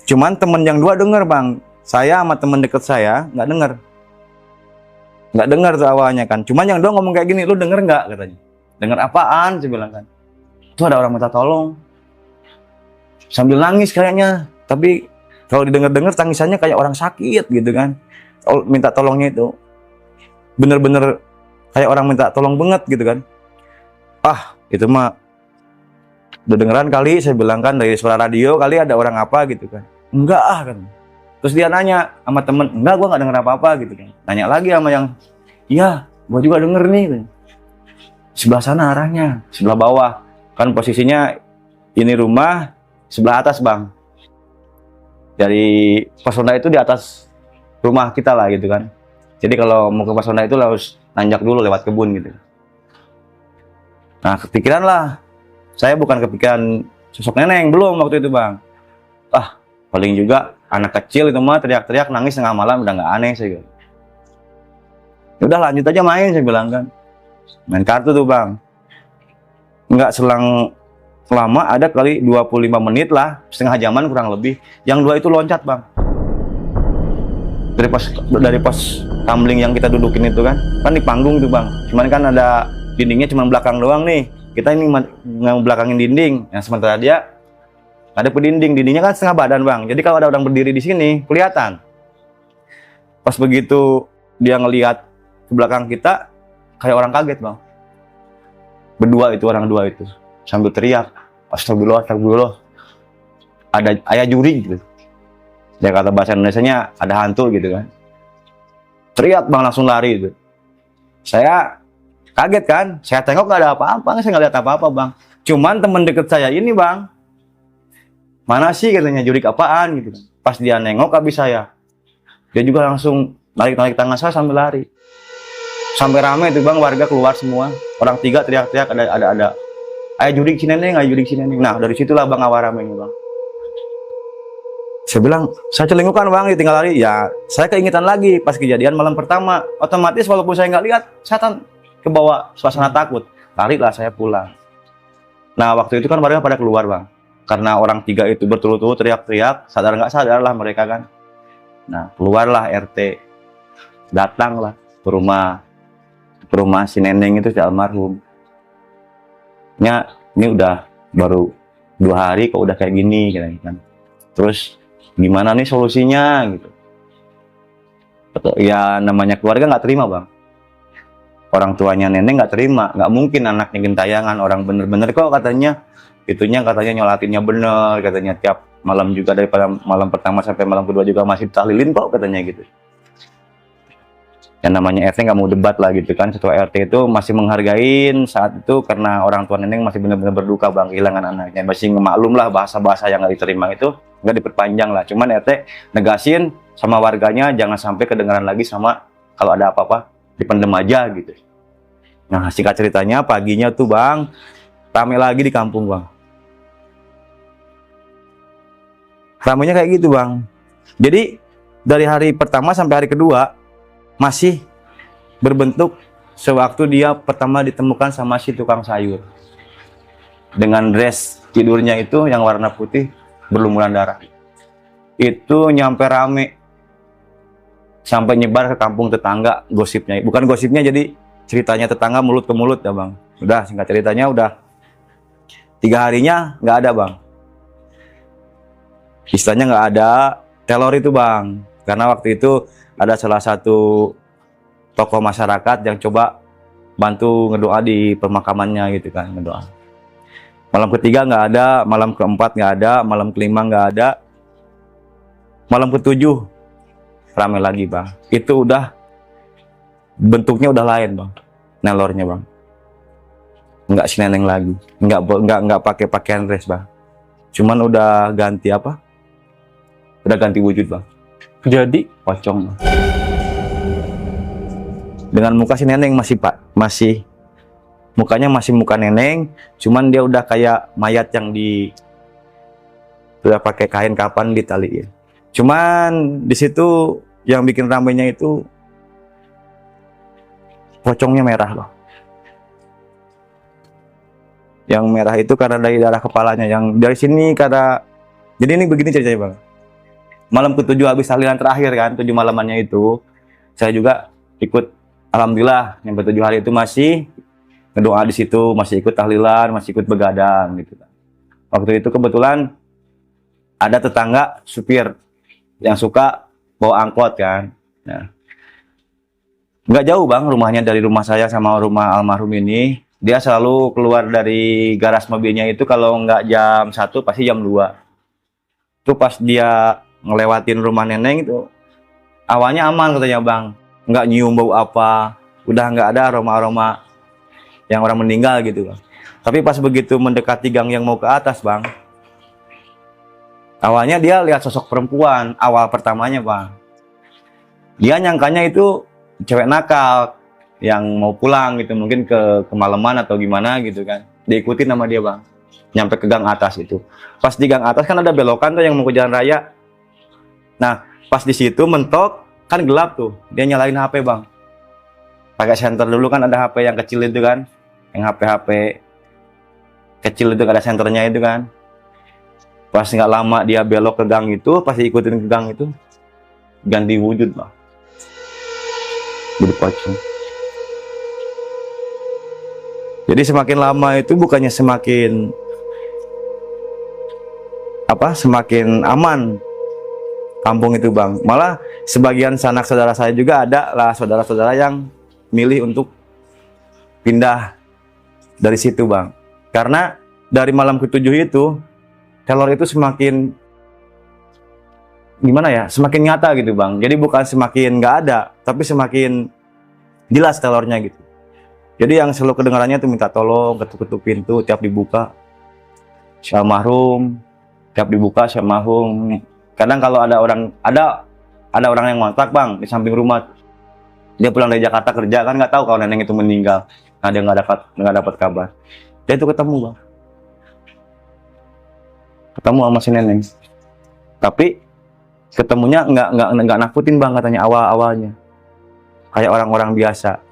cuman temen yang 2 denger bang. Saya sama temen deket saya nggak denger tuh awalnya kan. Cuman yang 2 ngomong kayak gini, lu denger nggak katanya. Denger apaan? Saya bilang kan. Itu ada orang minta tolong, sambil nangis kayaknya, tapi kalau didengar-dengar tangisannya kayak orang sakit gitu kan. Minta tolongnya itu bener-bener kayak orang minta tolong banget gitu kan. Ah itu mah udah dengeran kali, saya bilang kan, dari suara radio kali ada orang apa gitu kan. Enggak ah kan. Terus dia nanya sama temen, enggak gua nggak denger apa-apa gitu kan. Nanya lagi sama yang, iya gua juga denger nih kan. Sebelah sana arahnya, sebelah bawah. Kan posisinya ini rumah sebelah atas bang. Dari pos ronda itu di atas rumah kita lah gitu kan. Jadi kalau mau ke pos ronda itu harus nanjak dulu lewat kebun gitu. Nah kepikiran lah, saya bukan kepikiran sosok neneng, belum waktu itu bang. Ah paling juga anak kecil itu mah teriak-teriak nangis tengah malam, udah nggak aneh saya. Udah lanjut aja main, saya bilang kan. Main kartu tuh bang. Nggak selang lama, ada kali 25 menit lah, setengah jaman kurang lebih. Yang 2 itu loncat bang. Dari pos tumbling yang kita dudukin itu kan di panggung tuh bang. Cuman kan ada dindingnya cuma belakang doang nih. Kita ini belakangin dinding. Yang sementara dia ada pedinding, dindingnya kan setengah badan bang. Jadi kalau ada orang berdiri di sini kelihatan. Pas begitu dia ngelihat ke belakang kita, kayak orang kaget bang. Berdua itu, orang 2 itu sambil teriak, astagfirullah, astagfirullah. Ada ayah juri gitu. Ya kata bahasa Indonesianya ada hantu gitu kan. Teriak bang, langsung lari gitu. Saya kaget kan, saya tengok nggak ada apa-apa, saya nggak lihat apa-apa bang. Cuman temen deket saya ini bang, mana sih katanya jurik apaan gitu. Pas dia nengok habis saya, dia juga langsung narik tangan saya sambil lari. Sampai rame itu bang, warga keluar semua. Orang 3 teriak-teriak ada. Ayo jurik si neneng, ayo jurik si neneng. Nah dari situlah bang awal rame ini bang. Saya bilang, saya celingukan bang, tinggal lari. Ya, saya keingetan lagi pas kejadian malam pertama. Otomatis walaupun saya nggak lihat, saya ke bawah suasana takut. Larilah saya pulang. Nah, waktu itu kan warga pada keluar bang. Karena orang 3 itu berturut-turut teriak-teriak, sadar nggak sadar lah mereka kan. Nah, keluarlah RT. Datanglah ke rumah si neneng itu si almarhum. Ini udah baru 2 hari kok udah kayak gini kan. Terus gimana nih solusinya gitu. Ya namanya keluarga nggak terima bang. Orang tuanya nenek nggak terima, nggak mungkin anaknya gentayangan. Orang bener-bener kok katanya nyolatinnya bener, katanya tiap malam juga dari malam pertama sampai malam kedua juga masih tahlilin kok katanya gitu. Yang namanya RT nggak mau debat lah gitu kan. Ketua RT itu masih menghargain saat itu karena orang tua neneng masih benar-benar berduka bang, kehilangan anaknya. Masih ngemaklum lah bahasa-bahasa yang nggak diterima itu nggak diperpanjang lah. Cuman RT negasin sama warganya jangan sampai kedengaran lagi sama kalau ada apa-apa dipendem aja gitu. Nah singkat ceritanya paginya tuh bang rame lagi di kampung bang. Ramenya kayak gitu bang. Jadi dari hari pertama sampai hari kedua masih berbentuk sewaktu dia pertama ditemukan sama si tukang sayur dengan dress tidurnya itu yang warna putih berlumuran darah. Itu nyampe rame sampai nyebar ke kampung tetangga gosipnya. Bukan gosipnya, jadi ceritanya tetangga mulut ke mulut ya bang. Udah singkat ceritanya udah 3 harinya nggak ada bang. Istilahnya nggak ada teror itu bang. Karena waktu itu ada salah satu tokoh masyarakat yang coba bantu ngedoa di pemakamannya gitu kan, ngedoa. Malam ketiga nggak ada, malam keempat nggak ada, malam kelima nggak ada, malam ketujuh ramai lagi bang. Itu udah bentuknya udah lain bang, nelornya bang. Nggak si neneng lagi, nggak pakai pakaian dress bang. Cuman udah ganti apa? Udah ganti wujud bang. Jadi Pocong bang. Dengan muka si neneng masih mukanya masih muka neneng, cuman dia udah kayak mayat yang udah pakai kain kapan ditaliin. Cuman di situ yang bikin ramainya itu pocongnya merah loh. Yang merah itu karena dari darah kepalanya, yang dari sini karena jadi ini begini ceritanya bang. Malam ke-7 habis tahlilan terakhir kan, 7 malamannya itu saya juga ikut. Alhamdulillah yang 7 hari itu masih ngedoa di situ, masih ikut tahlilan, masih ikut begadang gitu kan. Waktu itu kebetulan ada tetangga supir yang suka bawa angkot kan. Nah, nggak jauh bang rumahnya dari rumah saya sama rumah almarhum ini. Dia selalu keluar dari garas mobilnya itu kalau nggak jam 1 pasti jam 2. Itu pas dia ngelewatin rumah neneng itu awalnya aman katanya bang, nggak nyium bau apa, udah nggak ada aroma-aroma yang orang meninggal gitu bang. Tapi pas begitu mendekati gang yang mau ke atas bang, awalnya dia lihat sosok perempuan awal pertamanya bang. Dia nyangkanya itu cewek nakal yang mau pulang gitu, mungkin ke kemalaman atau gimana gitu kan. Diikutin sama dia bang, nyampe ke gang atas itu. Pas di gang atas kan ada belokan tuh yang mau ke jalan raya. Nah pas di situ mentok kan gelap tuh, dia nyalain HP bang. Pakai senter dulu kan, ada HP yang kecil itu kan, yang HP kecil itu ada senternya itu kan. Pas nggak lama dia belok ke gang itu, pas diikutin ke gang itu ganti wujud bang, jadi pocong. Jadi semakin lama itu bukannya semakin aman kampung itu bang, malah sebagian sanak saudara saya juga ada lah saudara-saudara yang milih untuk pindah dari situ bang. Karena dari malam ke-7 itu teror itu semakin gimana ya, semakin nyata gitu bang. Jadi bukan semakin nggak ada, tapi semakin jelas terornya gitu. Jadi yang selalu kedengarannya tuh minta tolong, ketuk-ketuk pintu tiap dibuka. Si almarhum tiap dibuka si almarhum. Kadang kalau ada orang yang ngontrak bang di samping rumah, dia pulang dari Jakarta kerja kan nggak tahu kalau neneng itu meninggal. Nah dia nggak dapat kabar. Dia itu ketemu bang, ketemu sama si neneng. Tapi ketemunya nggak nakutin bang katanya awalnya. Kayak orang-orang biasa.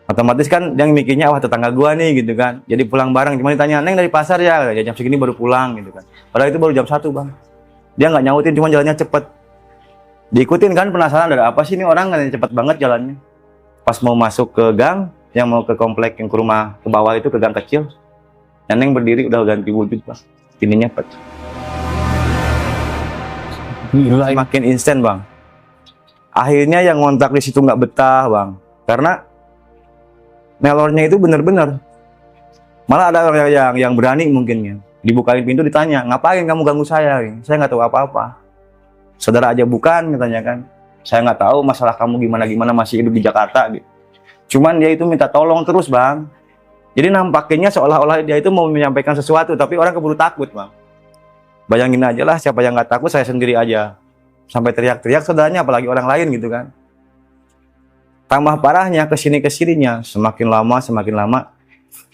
Otomatis kan yang mikirnya wah tetangga gua nih gitu kan. Jadi pulang bareng, cuma ditanya, "Neng dari pasar ya?" Jam segini baru pulang gitu kan. Padahal itu baru jam 1 bang. Dia nggak nyautin, cuma jalannya cepet. Diikutin kan, penasaran ada apa sih ini orang kan cepet banget jalannya. Pas mau masuk ke gang, yang mau ke komplek yang ke rumah ke bawah itu, ke gang kecil, Neng berdiri udah ganti wujud bang. Ininya pecah. Gila. Makin instan bang. Akhirnya yang ngontrak di situ nggak betah bang, karena nelornya itu bener-bener. Malah ada orang yang berani mungkin ya. Dibukain pintu ditanya, "Ngapain kamu ganggu saya? Saya nggak tahu apa-apa." Saudara aja bukan katanya kan. Saya nggak tahu masalah kamu gimana masih hidup di Jakarta gitu. Cuman dia itu minta tolong terus bang. Jadi nampaknya seolah-olah dia itu mau menyampaikan sesuatu, tapi orang keburu takut bang. Bayangin aja lah, siapa yang nggak takut, saya sendiri aja. Sampai teriak-teriak saudaranya, apalagi orang lain gitu kan. Tambah parahnya kesininya, semakin lama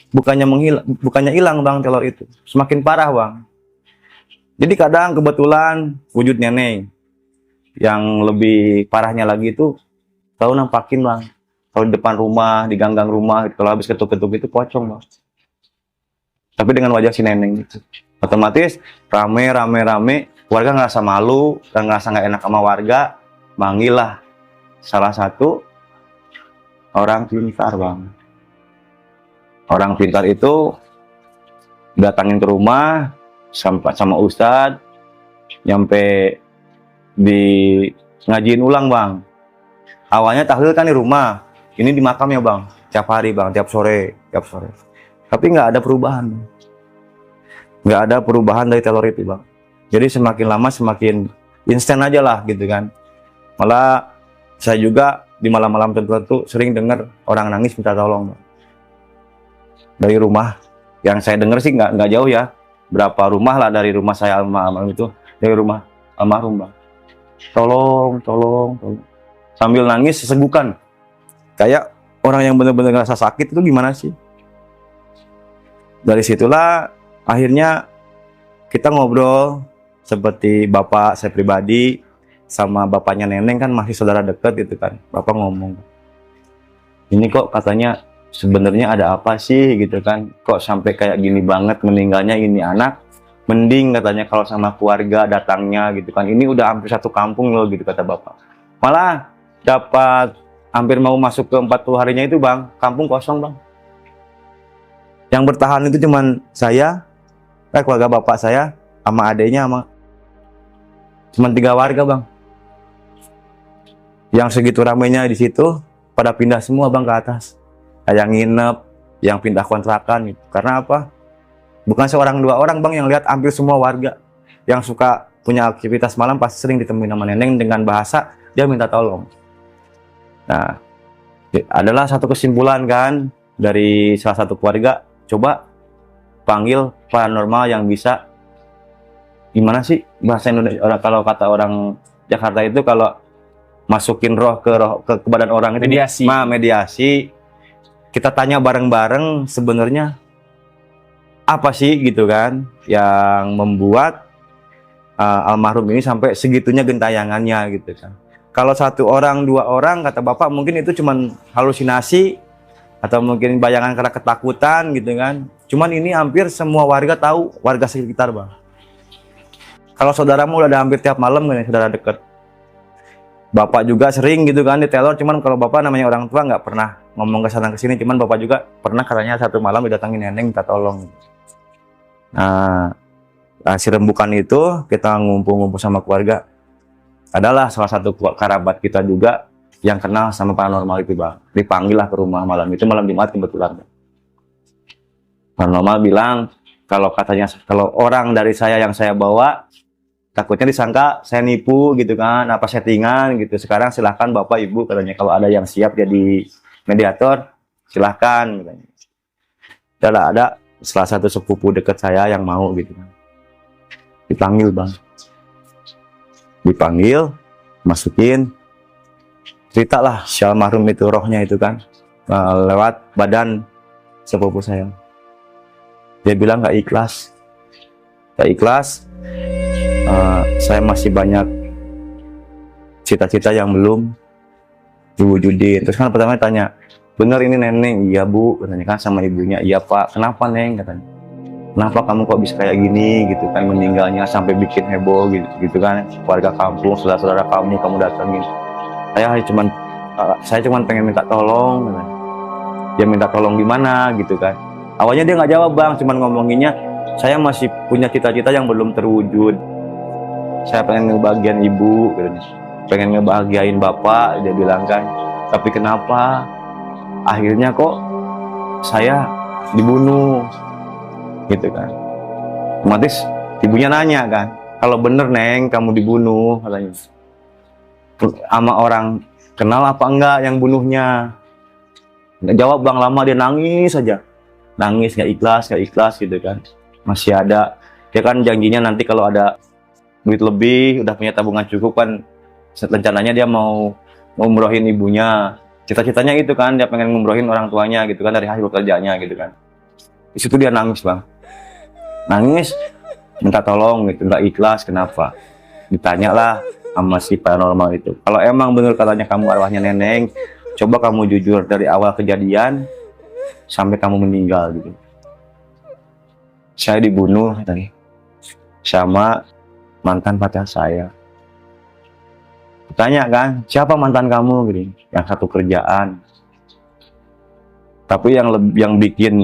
bukannya hilang bang telur itu, semakin parah bang. Jadi kadang kebetulan wujud nenek. Yang lebih parahnya lagi itu tahu nampakin bang, kalau di depan rumah, di gang-gang rumah, kalau habis ketuk-ketuk itu pocong bang. Tapi dengan wajah si nenek gitu. Otomatis rame, warga ngerasa malu dan ngerasa nggak enak sama warga, manggil lah salah satu orang pintar bang. Orang pintar itu datangin ke rumah sama ustadz, nyampe di ngajiin ulang bang. Awalnya tahlil kan di rumah, ini di makam ya bang, tiap hari bang, tiap sore. Tapi nggak ada perubahan, dari telur itu bang. Jadi semakin lama semakin instan aja lah gitu kan. Malah saya juga di malam-malam tertentu sering dengar orang nangis minta tolong bang. Dari rumah yang saya dengar sih nggak jauh ya, berapa rumah lah dari rumah saya almarhum itu, dari rumah almarhum bang. Tolong sambil nangis sesegukan, kayak orang yang benar-benar ngerasa sakit. Itu gimana sih? Dari situlah akhirnya kita ngobrol, seperti bapak saya pribadi sama bapaknya neneng kan masih saudara dekat gitu kan. Bapak ngomong, "Ini kok katanya sebenarnya ada apa sih gitu kan, kok sampai kayak gini banget meninggalnya ini anak, mending katanya kalau sama keluarga datangnya gitu kan, ini udah hampir satu kampung loh," gitu kata bapak. Malah dapat hampir mau masuk ke 40 harinya itu bang, kampung kosong bang. Yang bertahan itu cuman saya, keluarga bapak saya sama adiknya, cuman 3 warga bang. Yang segitu ramainya di situ pada pindah semua bang ke atas. Yang nginep, yang pindah kontrakan gitu. Karena apa? Bukan seorang 2 orang bang yang lihat, hampir semua warga yang suka punya aktivitas malam pasti sering ditemuin sama neneng dengan bahasa dia minta tolong. Nah, adalah satu kesimpulan kan dari salah satu keluarga, coba panggil paranormal yang bisa, gimana sih bahasa Indonesia, kalau kata orang Jakarta itu kalau masukin roh ke badan orang itu mediasi. Kita tanya bareng-bareng sebenarnya apa sih gitu kan yang membuat almarhum ini sampai segitunya gentayangannya gitu kan. Kalau 1 orang 2 orang kata bapak mungkin itu cuman halusinasi atau mungkin bayangan karena ketakutan gitu kan. Cuman ini hampir semua warga tahu, warga sekitar bang. Kalau saudaramu udah hampir tiap malam kan, saudara deket. Bapak juga sering gitu kan diteror, cuman kalau bapak namanya orang tua nggak pernah ngomong ke sana ke sini, cuman bapak juga pernah katanya satu malam didatangin neneng minta tolong. Nah, hasil rembukan itu kita ngumpul-ngumpul sama keluarga. Adalah salah satu kerabat kita juga yang kenal sama paranormal itu bang. Dipanggil lah ke rumah malam itu, malam Jumat kebetulan. Paranormal bilang kalau orang dari saya yang saya bawa takutnya disangka saya nipu gitu kan, apa settingan gitu. Sekarang silahkan bapak ibu katanya kalau ada yang siap jadi mediator, silahkan katanya. Ada salah satu sepupu dekat saya yang mau gitu kan. Dipanggil bang, dipanggil, masukin, ceritalah si almarhum itu rohnya itu kan lewat badan sepupu saya. Dia bilang nggak ikhlas, saya masih banyak cita-cita yang belum diwujudin. Terus kan pertama tanya, bener ini neneng? Iya bu, katanya kan sama ibunya. Iya pak, kenapa neng? Katanya, kenapa kamu kok bisa kayak gini gitu kan, meninggalnya sampai bikin heboh gitu kan, warga kampung, saudara-saudara kamu datangin. Saya cuman pengen minta tolong. Katanya. Dia minta tolong gimana gitu kan. Awalnya dia nggak jawab bang, cuman ngomonginnya, saya masih punya cita-cita yang belum terwujud. Saya pengen ngebahagiain ibu, katanya. Pengen ngebahagiain bapak, dia bilang kan. Tapi kenapa akhirnya kok saya dibunuh gitu kan. Otomatis ibunya nanya kan, kalau bener neng kamu dibunuh, katanya, sama orang kenal apa enggak yang bunuhnya? Nggak jawab bang, lama dia nangis saja, nangis nggak ikhlas gitu kan. Masih ada, dia kan janjinya nanti kalau ada duit lebih, udah punya tabungan cukup kan, rencananya dia mau ngumrohin ibunya. Cita-citanya itu kan, dia pengen ngumrohin orang tuanya gitu kan, dari hasil kerjanya gitu kan. Di situ dia nangis bang, nangis minta tolong gitu, nggak ikhlas. Kenapa? Ditanya lah sama si paranormal itu, kalau emang bener katanya kamu arwahnya neneng, coba kamu jujur dari awal kejadian sampai kamu meninggal gitu. Saya dibunuh tadi sama mantan pacar saya. Tanya kan, siapa mantan kamu gitu? Yang satu kerjaan. Tapi yang bikin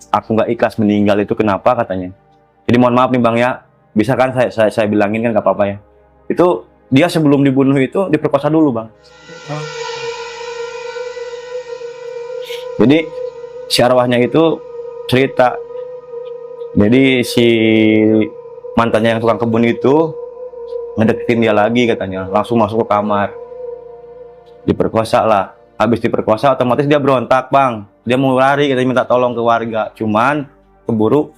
aku nggak ikhlas meninggal itu kenapa katanya? Jadi mohon maaf nih bang ya, bisa kan saya bilangin kan nggak apa-apa ya. Itu dia sebelum dibunuh itu diperkosa dulu bang. Jadi si arwahnya itu cerita. Jadi si mantannya yang tukang kebun itu ngedeketin dia lagi katanya, langsung masuk ke kamar, diperkosa lah. Habis diperkosa otomatis dia berontak bang, dia mau lari, katanya minta tolong ke warga, cuman keburu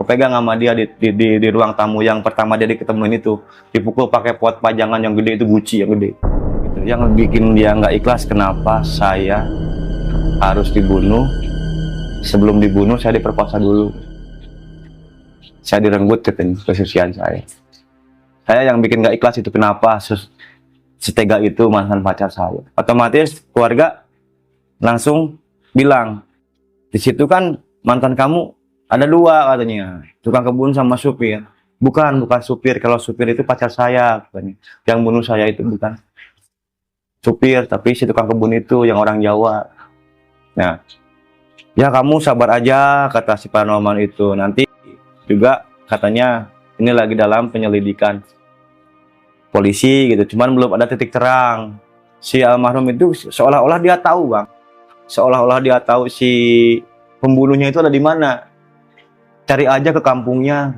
kepegang sama dia di ruang tamu yang pertama dia diketemuin itu, dipukul pakai pot pajangan yang gede itu, guci yang gede gitu. Yang bikin dia nggak ikhlas, kenapa saya harus dibunuh, sebelum dibunuh saya diperkosa dulu, saya direnggut katanya, kesucian saya yang bikin gak ikhlas itu. Kenapa setega itu mantan pacar saya? Otomatis keluarga langsung bilang, di situ kan mantan kamu ada dua katanya, tukang kebun sama supir. Bukan supir, kalau supir itu pacar saya katanya. Yang bunuh saya itu bukan supir, tapi si tukang kebun itu yang orang Jawa. Nah, ya kamu sabar aja kata si paranormal itu, nanti juga katanya ini lagi dalam penyelidikan polisi gitu, cuman belum ada titik terang. Si almarhum itu seolah-olah dia tahu bang, seolah-olah dia tahu si pembunuhnya itu ada di mana. Cari aja ke kampungnya,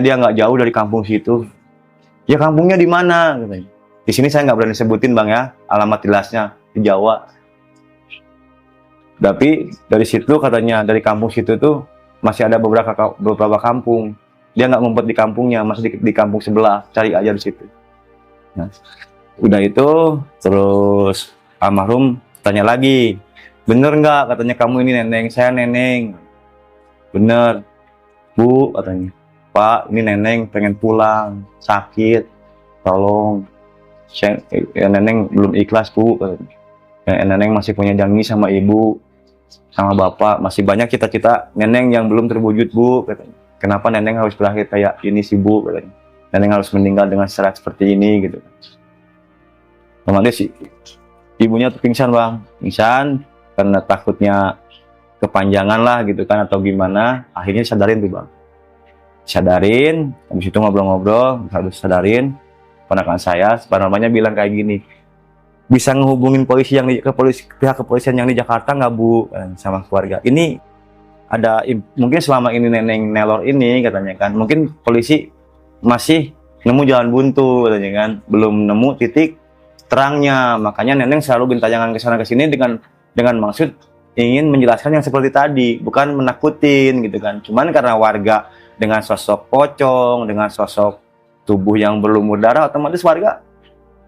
dia nggak jauh dari kampung situ. Ya kampungnya di mana? Di sini saya nggak berani sebutin bang ya, alamat jelasnya di Jawa. Tapi dari situ katanya, dari kampung situ tuh masih ada beberapa kampung. Dia nggak ngumpet di kampungnya, masih di kampung sebelah. Cari aja di situ. Nah, udah itu terus almarhum tanya lagi, bener nggak katanya kamu ini neneng? Saya neneng. Bener bu katanya. Pak, ini neneng pengen pulang, sakit, tolong. Neneng belum ikhlas bu katanya. Neneng masih punya janji sama ibu, sama bapak, masih banyak cita-cita neneng yang belum terwujud bu katanya. Kenapa neneng harus berakhir kayak ini sih bu katanya. Neneng harus meninggal dengan syarat seperti ini gitu. Otomatis ibunya tuh pingsan bang, pingsan karena takutnya kepanjangan lah gitu kan atau gimana. Akhirnya sadarin tuh bang, sadarin. Habis itu ngobrol-ngobrol, harus sadarin. Ponakan saya, paranormalnya bilang kayak gini, bisa ngehubungin polisi yang pihak kepolisian yang di Jakarta nggak bu, sama keluarga ini ada mungkin selama ini neneng nelor ini katanya kan, mungkin polisi masih nemu jalan buntu katanya kan, belum nemu titik terangnya. Makanya Neneng selalu gentayangan ke sana ke sini dengan maksud ingin menjelaskan yang seperti tadi, bukan menakutin gitu kan. Cuman karena warga dengan sosok pocong, dengan sosok tubuh yang berlumur darah, otomatis warga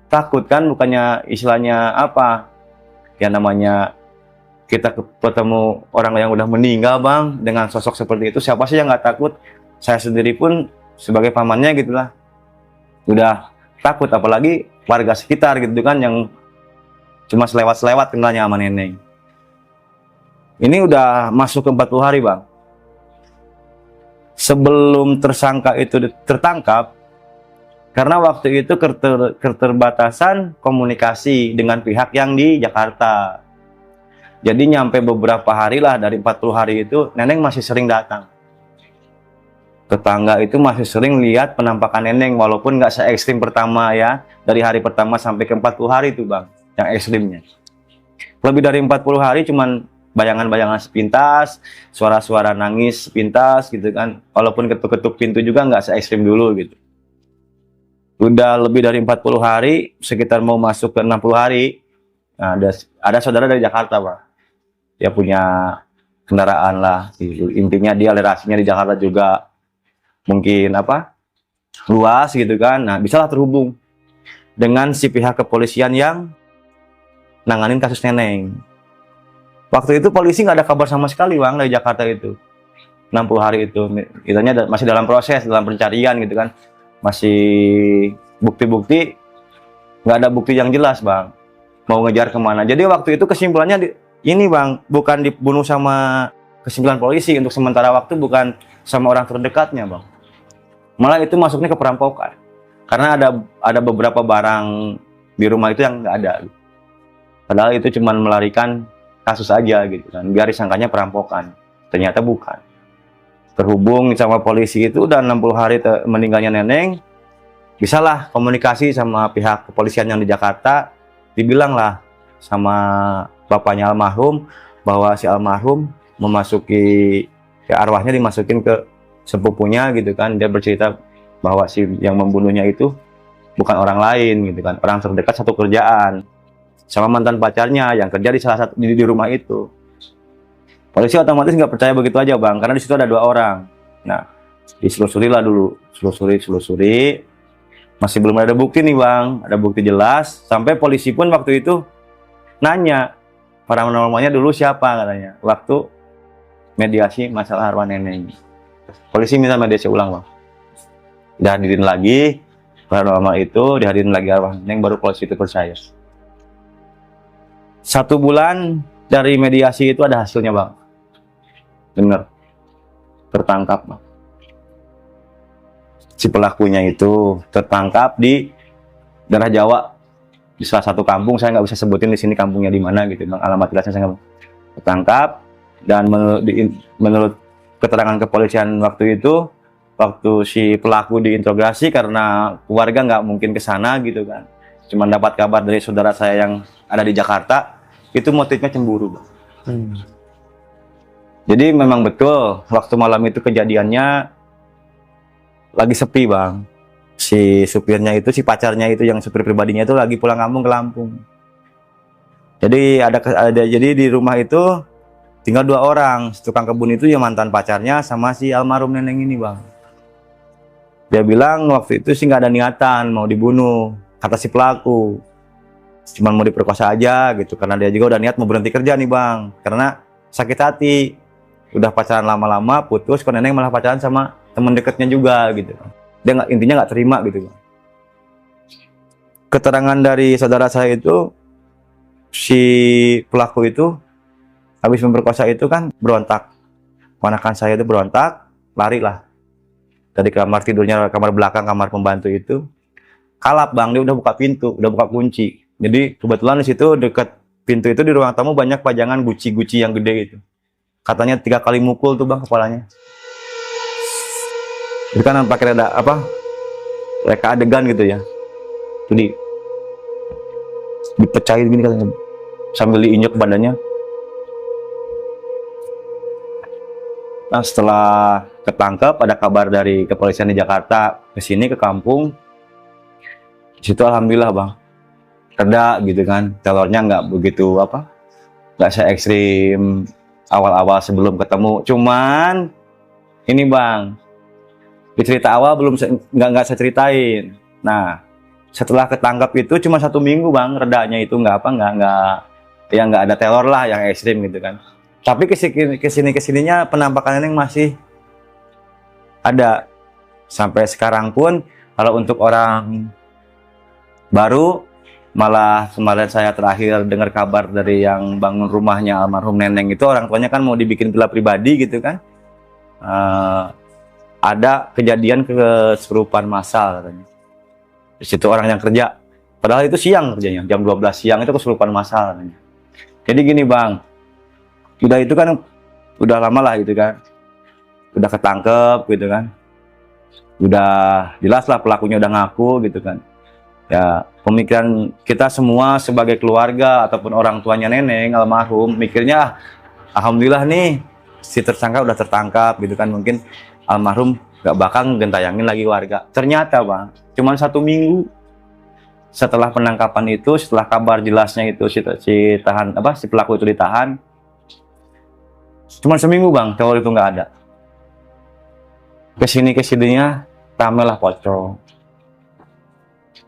takut kan, bukannya istilahnya apa ya, namanya kita ketemu orang yang udah meninggal bang dengan sosok seperti itu, siapa sih yang nggak takut? Saya sendiri pun sebagai pamannya gitulah udah takut, apalagi warga sekitar gitu kan yang cuma selewat-selewat kenalnya sama Neneng. Ini udah masuk ke 40 hari bang. Sebelum tersangka itu tertangkap, karena waktu itu keterbatasan komunikasi dengan pihak yang di Jakarta. Jadi nyampe beberapa hari lah dari 40 hari itu, Neneng masih sering datang. Tetangga itu masih sering lihat penampakan Neneng, walaupun nggak se-ekstrim pertama ya. Dari hari pertama sampai ke 40 hari itu bang, yang ekstrimnya. Lebih dari 40 hari cuman bayangan-bayangan sepintas, suara-suara nangis sepintas gitu kan. Walaupun ketuk-ketuk pintu juga nggak se-ekstrim dulu gitu. Udah lebih dari 40 hari, sekitar mau masuk ke 60 hari, nah, ada saudara dari Jakarta Pak. Dia punya kendaraan lah, gitu. Intinya dia relasinya di Jakarta juga mungkin apa luas gitu kan. Nah bisalah terhubung dengan si pihak kepolisian yang nanganin kasus Neneng. Waktu itu polisi nggak ada kabar sama sekali bang dari Jakarta itu. 60 hari itu, kitanya masih dalam proses, dalam pencarian gitu kan. Masih bukti-bukti, nggak ada bukti yang jelas bang. Mau ngejar kemana. Jadi waktu itu kesimpulannya ini bang, bukan dibunuh sama kesimpulan polisi untuk sementara waktu, bukan sama orang terdekatnya bang. Malah itu masuknya ke perampokan. Karena ada beberapa barang di rumah itu yang nggak ada. Padahal itu cuma melarikan kasus aja gitu kan, biar disangkanya perampokan, ternyata bukan. Terhubung sama polisi itu udah 60 hari meninggalnya Neneng, bisalah komunikasi sama pihak kepolisian yang di Jakarta, dibilang lah sama bapaknya almarhum bahwa si almarhum memasuki, ya arwahnya dimasukin ke sepupunya gitu kan. Dia bercerita bahwa si yang membunuhnya itu bukan orang lain gitu kan, orang terdekat satu kerjaan sama mantan pacarnya yang kerja di salah satu di rumah itu. Polisi otomatis nggak percaya begitu aja bang, karena di situ ada 2 orang. Nah, diselusuri lah dulu, selusuri, masih belum ada bukti nih bang, ada bukti jelas. Sampai polisi pun waktu itu nanya paranormalnya dulu siapa katanya, waktu mediasi masalah arwah Neneng. Polisi minta mediasi ulang bang, dihadirin lagi paranormal itu, dihadirin lagi arwah Neneng, baru polisi itu percaya. 1 bulan dari mediasi itu ada hasilnya bang, bener tertangkap bang. Si pelakunya itu tertangkap di daerah Jawa, di salah satu kampung, saya nggak bisa sebutin di sini kampungnya di mana gitu bang, alamat jelasnya saya nggak. Tertangkap, dan menurut keterangan kepolisian waktu itu, waktu si pelaku diinterogasi, karena keluarga nggak mungkin ke sana gitu kan, cuma dapat kabar dari saudara saya yang ada di Jakarta. Itu motifnya cemburu bang. Jadi memang betul waktu malam itu kejadiannya lagi sepi bang. Si supirnya itu, si pacarnya itu yang supir pribadinya itu lagi pulang kampung ke Lampung. Jadi jadi di rumah itu tinggal 2 orang. Tukang kebun itu ya mantan pacarnya sama si almarhum Neneng ini bang. Dia bilang waktu itu sih nggak ada niatan mau dibunuh, kata si pelaku. Cuma mau diperkosa aja gitu, karena dia juga udah niat mau berhenti kerja nih bang, karena sakit hati, udah pacaran lama-lama putus, kok Neneng malah pacaran sama temen deketnya juga gitu. Dia intinya nggak terima gitu bang. Keterangan dari saudara saya itu, si pelaku itu habis memperkosa itu kan berontak, ponakan saya itu berontak, lari lah dari kamar tidurnya, kamar belakang, kamar pembantu itu. Kalap bang, dia udah buka pintu, udah buka kunci. Jadi kebetulan di situ dekat pintu itu di ruang tamu banyak pajangan guci-guci yang gede gitu. Katanya 3 kali mukul tuh bang kepalanya. Itu kan pakai reka adegan gitu ya. Jadi dipecahin gini katanya sambil diinjek badannya. Nah setelah ketangkep, ada kabar dari kepolisian di Jakarta ke sini ke kampung. Di situ alhamdulillah bang, reda gitu kan, telurnya nggak begitu nggak se ekstrim awal-awal sebelum ketemu. Cuman ini bang, di cerita awal nggak saya ceritain. Nah, setelah ketangkap itu cuma 1 minggu bang, redanya itu nggak ada telur lah yang ekstrim gitu kan. Tapi kesininya penampakan Neneng masih ada sampai sekarang pun. Kalau untuk orang baru, malah kemarin saya terakhir dengar kabar dari yang bangun rumahnya almarhum Neneng itu, orang tuanya kan mau dibikin villa pribadi gitu kan. Ada kejadian kesurupan massal katanya. Di situ orang yang kerja, padahal itu siang kerjanya, jam 12 siang itu kesurupan massal katanya. Jadi gini bang, udah itu kan udah lama lah gitu kan, udah ketangkep gitu kan, udah jelas lah pelakunya udah ngaku gitu kan. Ya pemikiran kita semua sebagai keluarga ataupun orang tuanya Neneng almarhum mikirnya alhamdulillah nih si tersangka udah tertangkap gitu kan, mungkin almarhum gak bakal ngentayangin lagi warga. Ternyata bang, cuman 1 minggu setelah penangkapan itu, setelah kabar jelasnya itu si pelaku itu ditahan, cuman seminggu bang telur itu nggak ada. Kesininya ramelah pocong.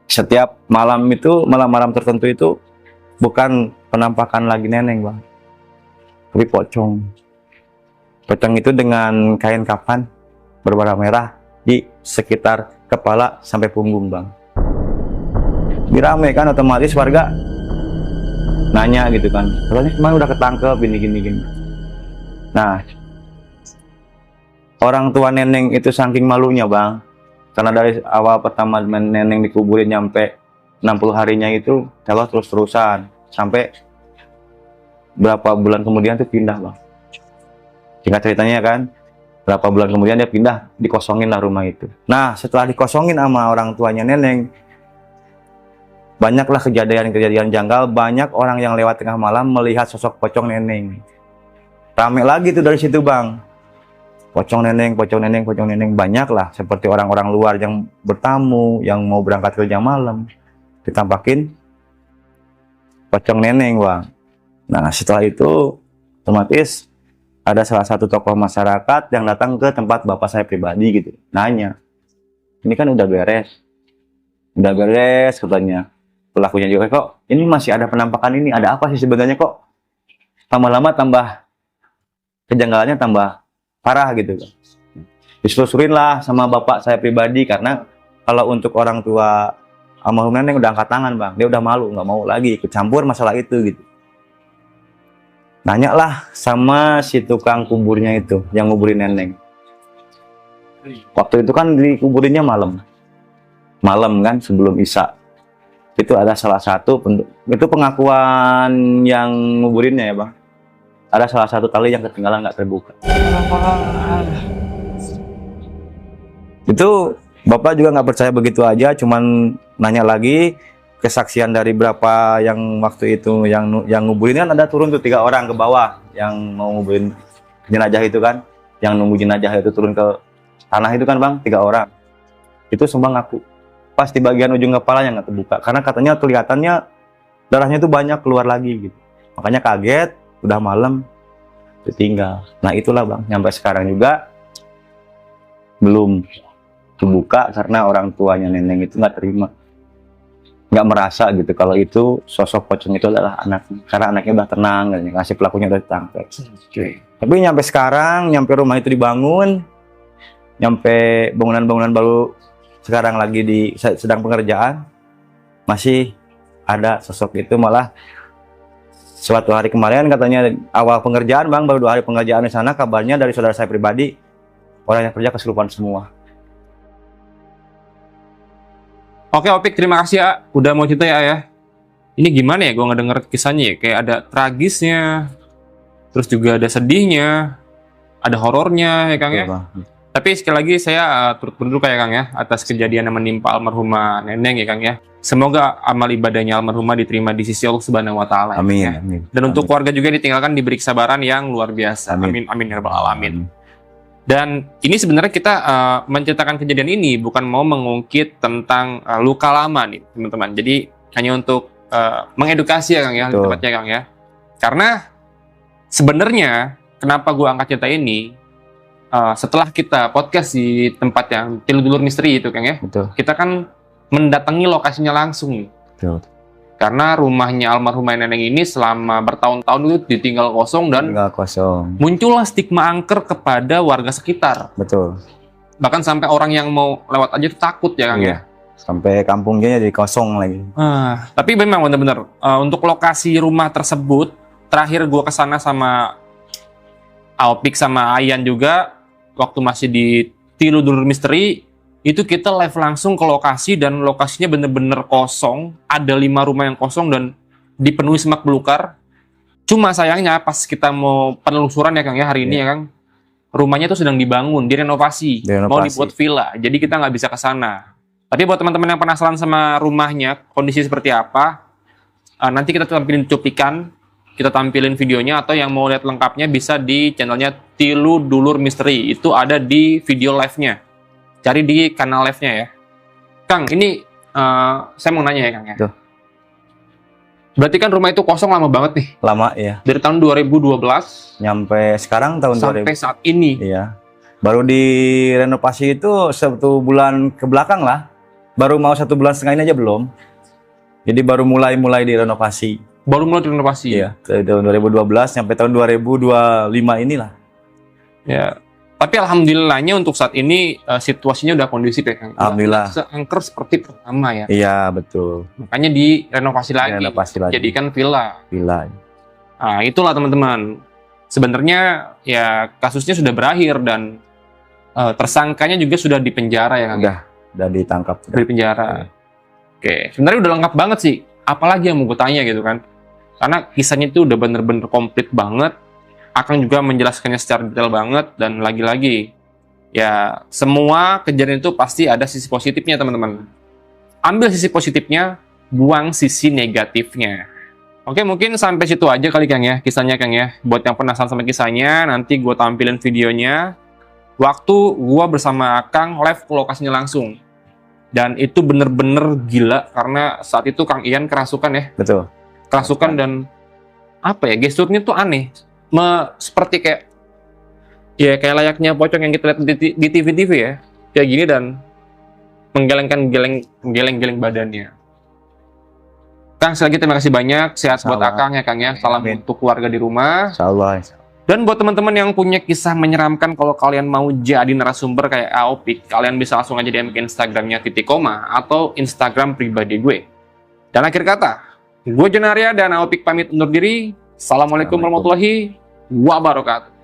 Setiap malam itu, malam-malam tertentu itu bukan penampakan lagi Neneng bang, tapi pocong. Pocong itu dengan kain kafan berwarna merah di sekitar kepala sampai punggung bang. Dirame kan, otomatis warga nanya gitu kan, katanya kemarin udah ketangkep gini. Nah, orang tua Neneng itu saking malunya bang, karena dari awal pertama Neneng dikuburin nyampe 60 harinya itu telur terus-terusan sampai berapa bulan kemudian tuh pindah bang. Singkat ceritanya kan, berapa bulan kemudian dia pindah, dikosongin lah rumah itu. Nah, setelah dikosongin sama orang tuanya Neneng, banyaklah kejadian-kejadian janggal, banyak orang yang lewat tengah malam melihat sosok pocong Neneng. Rame lagi tuh dari situ bang. Pocong Neneng, banyak lah. Seperti orang-orang luar yang bertamu, yang mau berangkat kerja malam, ditampakin pocong Neneng bang. Nah, setelah itu otomatis ada salah satu tokoh masyarakat yang datang ke tempat bapak saya pribadi gitu, nanya, ini kan udah beres katanya. Pelakunya juga, kok ini masih ada penampakan ini, ada apa sih sebenarnya, kok lama-lama tambah kejanggalannya tambah parah gitu. Ditelusurin lah sama bapak saya pribadi, karena kalau untuk orang tua almarhum Neneng udah angkat tangan bang, dia udah malu, nggak mau lagi ikut campur masalah itu gitu. Nanya lah sama si tukang kuburnya itu yang nguburin Neneng. Waktu itu kan dikuburinnya malam kan, sebelum Isya. Itu ada salah satu itu pengakuan yang nguburinnya ya bang. Ada salah satu tali yang ketinggalan nggak terbuka. Itu bapak juga nggak percaya begitu aja, cuman nanya lagi. Kesaksian dari berapa yang waktu itu yang nguburin kan, ada turun tuh 3 orang ke bawah yang mau nguburin jenazah itu kan, yang nunggu jenazah itu turun ke tanah itu kan bang, 3 orang itu semua ngaku pas di bagian ujung kepala yang nggak terbuka, karena katanya kelihatannya darahnya itu banyak keluar lagi gitu, makanya kaget, udah malam ditinggal. Nah itulah bang, sampai sekarang juga belum terbuka karena orang tuanya Neneng itu nggak terima, nggak merasa gitu kalau itu sosok pocong itu adalah anaknya, karena anaknya udah tenang, ngasih pelakunya udah ditangkap. Tapi nyampe sekarang, nyampe rumah itu dibangun, nyampe bangunan-bangunan baru sekarang lagi sedang pengerjaan, masih ada sosok itu. Malah suatu hari kemarin katanya awal pengerjaan bang, baru 2 hari pengerjaan di sana, kabarnya dari saudara saya pribadi orang yang kerja kesurupan semua. Oke Opik, terima kasih ya udah mau cerita ya. Ini gimana ya gue ngedenger kisahnya ya, kayak ada tragisnya, terus juga ada sedihnya, ada horornya ya Kang ya. Tapi sekali lagi saya turut berduka ya Kang ya atas kejadian yang menimpa almarhumah Neneng ya Kang ya. Semoga amal ibadahnya almarhumah diterima di sisi Allah Subhanahu wa taala. Amin, ya. amin. Dan untuk keluarga juga ditinggalkan diberi kesabaran yang luar biasa. Amin amin ya rabbal alamin. Dan ini sebenarnya kita menceritakan kejadian ini bukan mau mengungkit tentang luka lama nih teman-teman. Jadi hanya untuk mengedukasi ya Kang ya, Betul. tempatnya Kang ya. Karena sebenarnya kenapa gue angkat cerita ini, setelah kita podcast di tempat yang Tilu Dulur Misteri itu Kang ya, Betul. kita kan mendatangi lokasinya langsung. Betul. Karena rumahnya almarhumah neneng ini selama bertahun-tahun itu ditinggal kosong dan Tinggal kosong. muncullah stigma angker kepada warga sekitar. Betul. Bahkan sampai orang yang mau lewat aja itu takut ya Kang ya. Iya. Sampai kampungnya jadi kosong lagi. Tapi memang benar-benar untuk lokasi rumah tersebut, terakhir gue kesana sama Alpik sama Ayan juga waktu masih di Tilu Dulur Misteri, itu kita live langsung ke lokasi dan lokasinya bener-bener kosong, ada 5 rumah yang kosong dan dipenuhi semak belukar. Cuma sayangnya pas kita mau penelusuran ya Kang ya hari ini ya Kang, rumahnya itu sedang dibangun, direnovasi, mau dibuat villa, jadi kita nggak bisa ke sana. Tapi buat teman-teman yang penasaran sama rumahnya, kondisi seperti apa, nanti kita tampilin cuplikan, kita tampilin videonya, atau yang mau lihat lengkapnya bisa di channelnya Tilu Dulur Misteri. Itu ada di video live-nya. Cari di kanal live-nya ya. Kang, ini saya mau nanya ya Kang ya. Tuh. Berarti kan rumah itu kosong lama banget nih. Lama ya. Dari tahun 2012 Nyampe sekarang tahun sampai 2000. saat ini. Iya. Baru direnovasi itu 1 bulan ke belakang lah. Baru mau 1 bulan setengah ini aja belum. Jadi baru mulai direnovasi. Baru mulai direnovasi. Iya. Dari tahun 2012 sampai tahun 2025 inilah. Ya. Tapi alhamdulillahnya untuk saat ini situasinya udah kondusif ya Kang. Alhamdulillah. Seangker seperti pertama ya. Iya betul. Makanya direnovasi lagi. Direnovasi lagi. Jadikan villa. Villa. Nah, itulah teman-teman. Sebenarnya ya kasusnya sudah berakhir dan tersangkanya juga sudah dipenjara ya Kang. Udah ditangkap. Di penjara. Oke, sebenarnya udah lengkap banget sih. Apalagi yang mau gue tanya gitu kan. Karena kisahnya itu udah bener-bener komplit banget. Akang juga menjelaskannya secara detail banget. Dan lagi-lagi, ya semua kejadian itu pasti ada sisi positifnya teman-teman. Ambil sisi positifnya, buang sisi negatifnya. Oke, mungkin sampai situ aja kali Kang ya, kisahnya Kang ya. Buat yang penasaran sama kisahnya, nanti gue tampilin videonya. Waktu gue bersama Akang live ke lokasinya langsung. Dan itu bener-bener gila, karena saat itu Kang Ian kerasukan ya. Betul. Kerasukan dan apa ya, gesturnya tuh aneh. Seperti kayak ya kayak layaknya pocong yang kita lihat di TV-TV ya. Kayak gini dan menggeleng-geleng badannya. Kang, sekali lagi terima kasih banyak. Sehat buat Sama. Akang ya Kang ya. Salam Amin. untuk keluarga di rumah. Insyaallah. Dan buat teman-teman yang punya kisah menyeramkan, kalau kalian mau jadi narasumber kayak Aopik, kalian bisa langsung aja DM ke Instagramnya Titik Koma atau Instagram pribadi gue. Dan akhir kata, gue Jon Arya dan Aopik pamit undur diri. Assalamualaikum warahmatullahi wabarakatuh.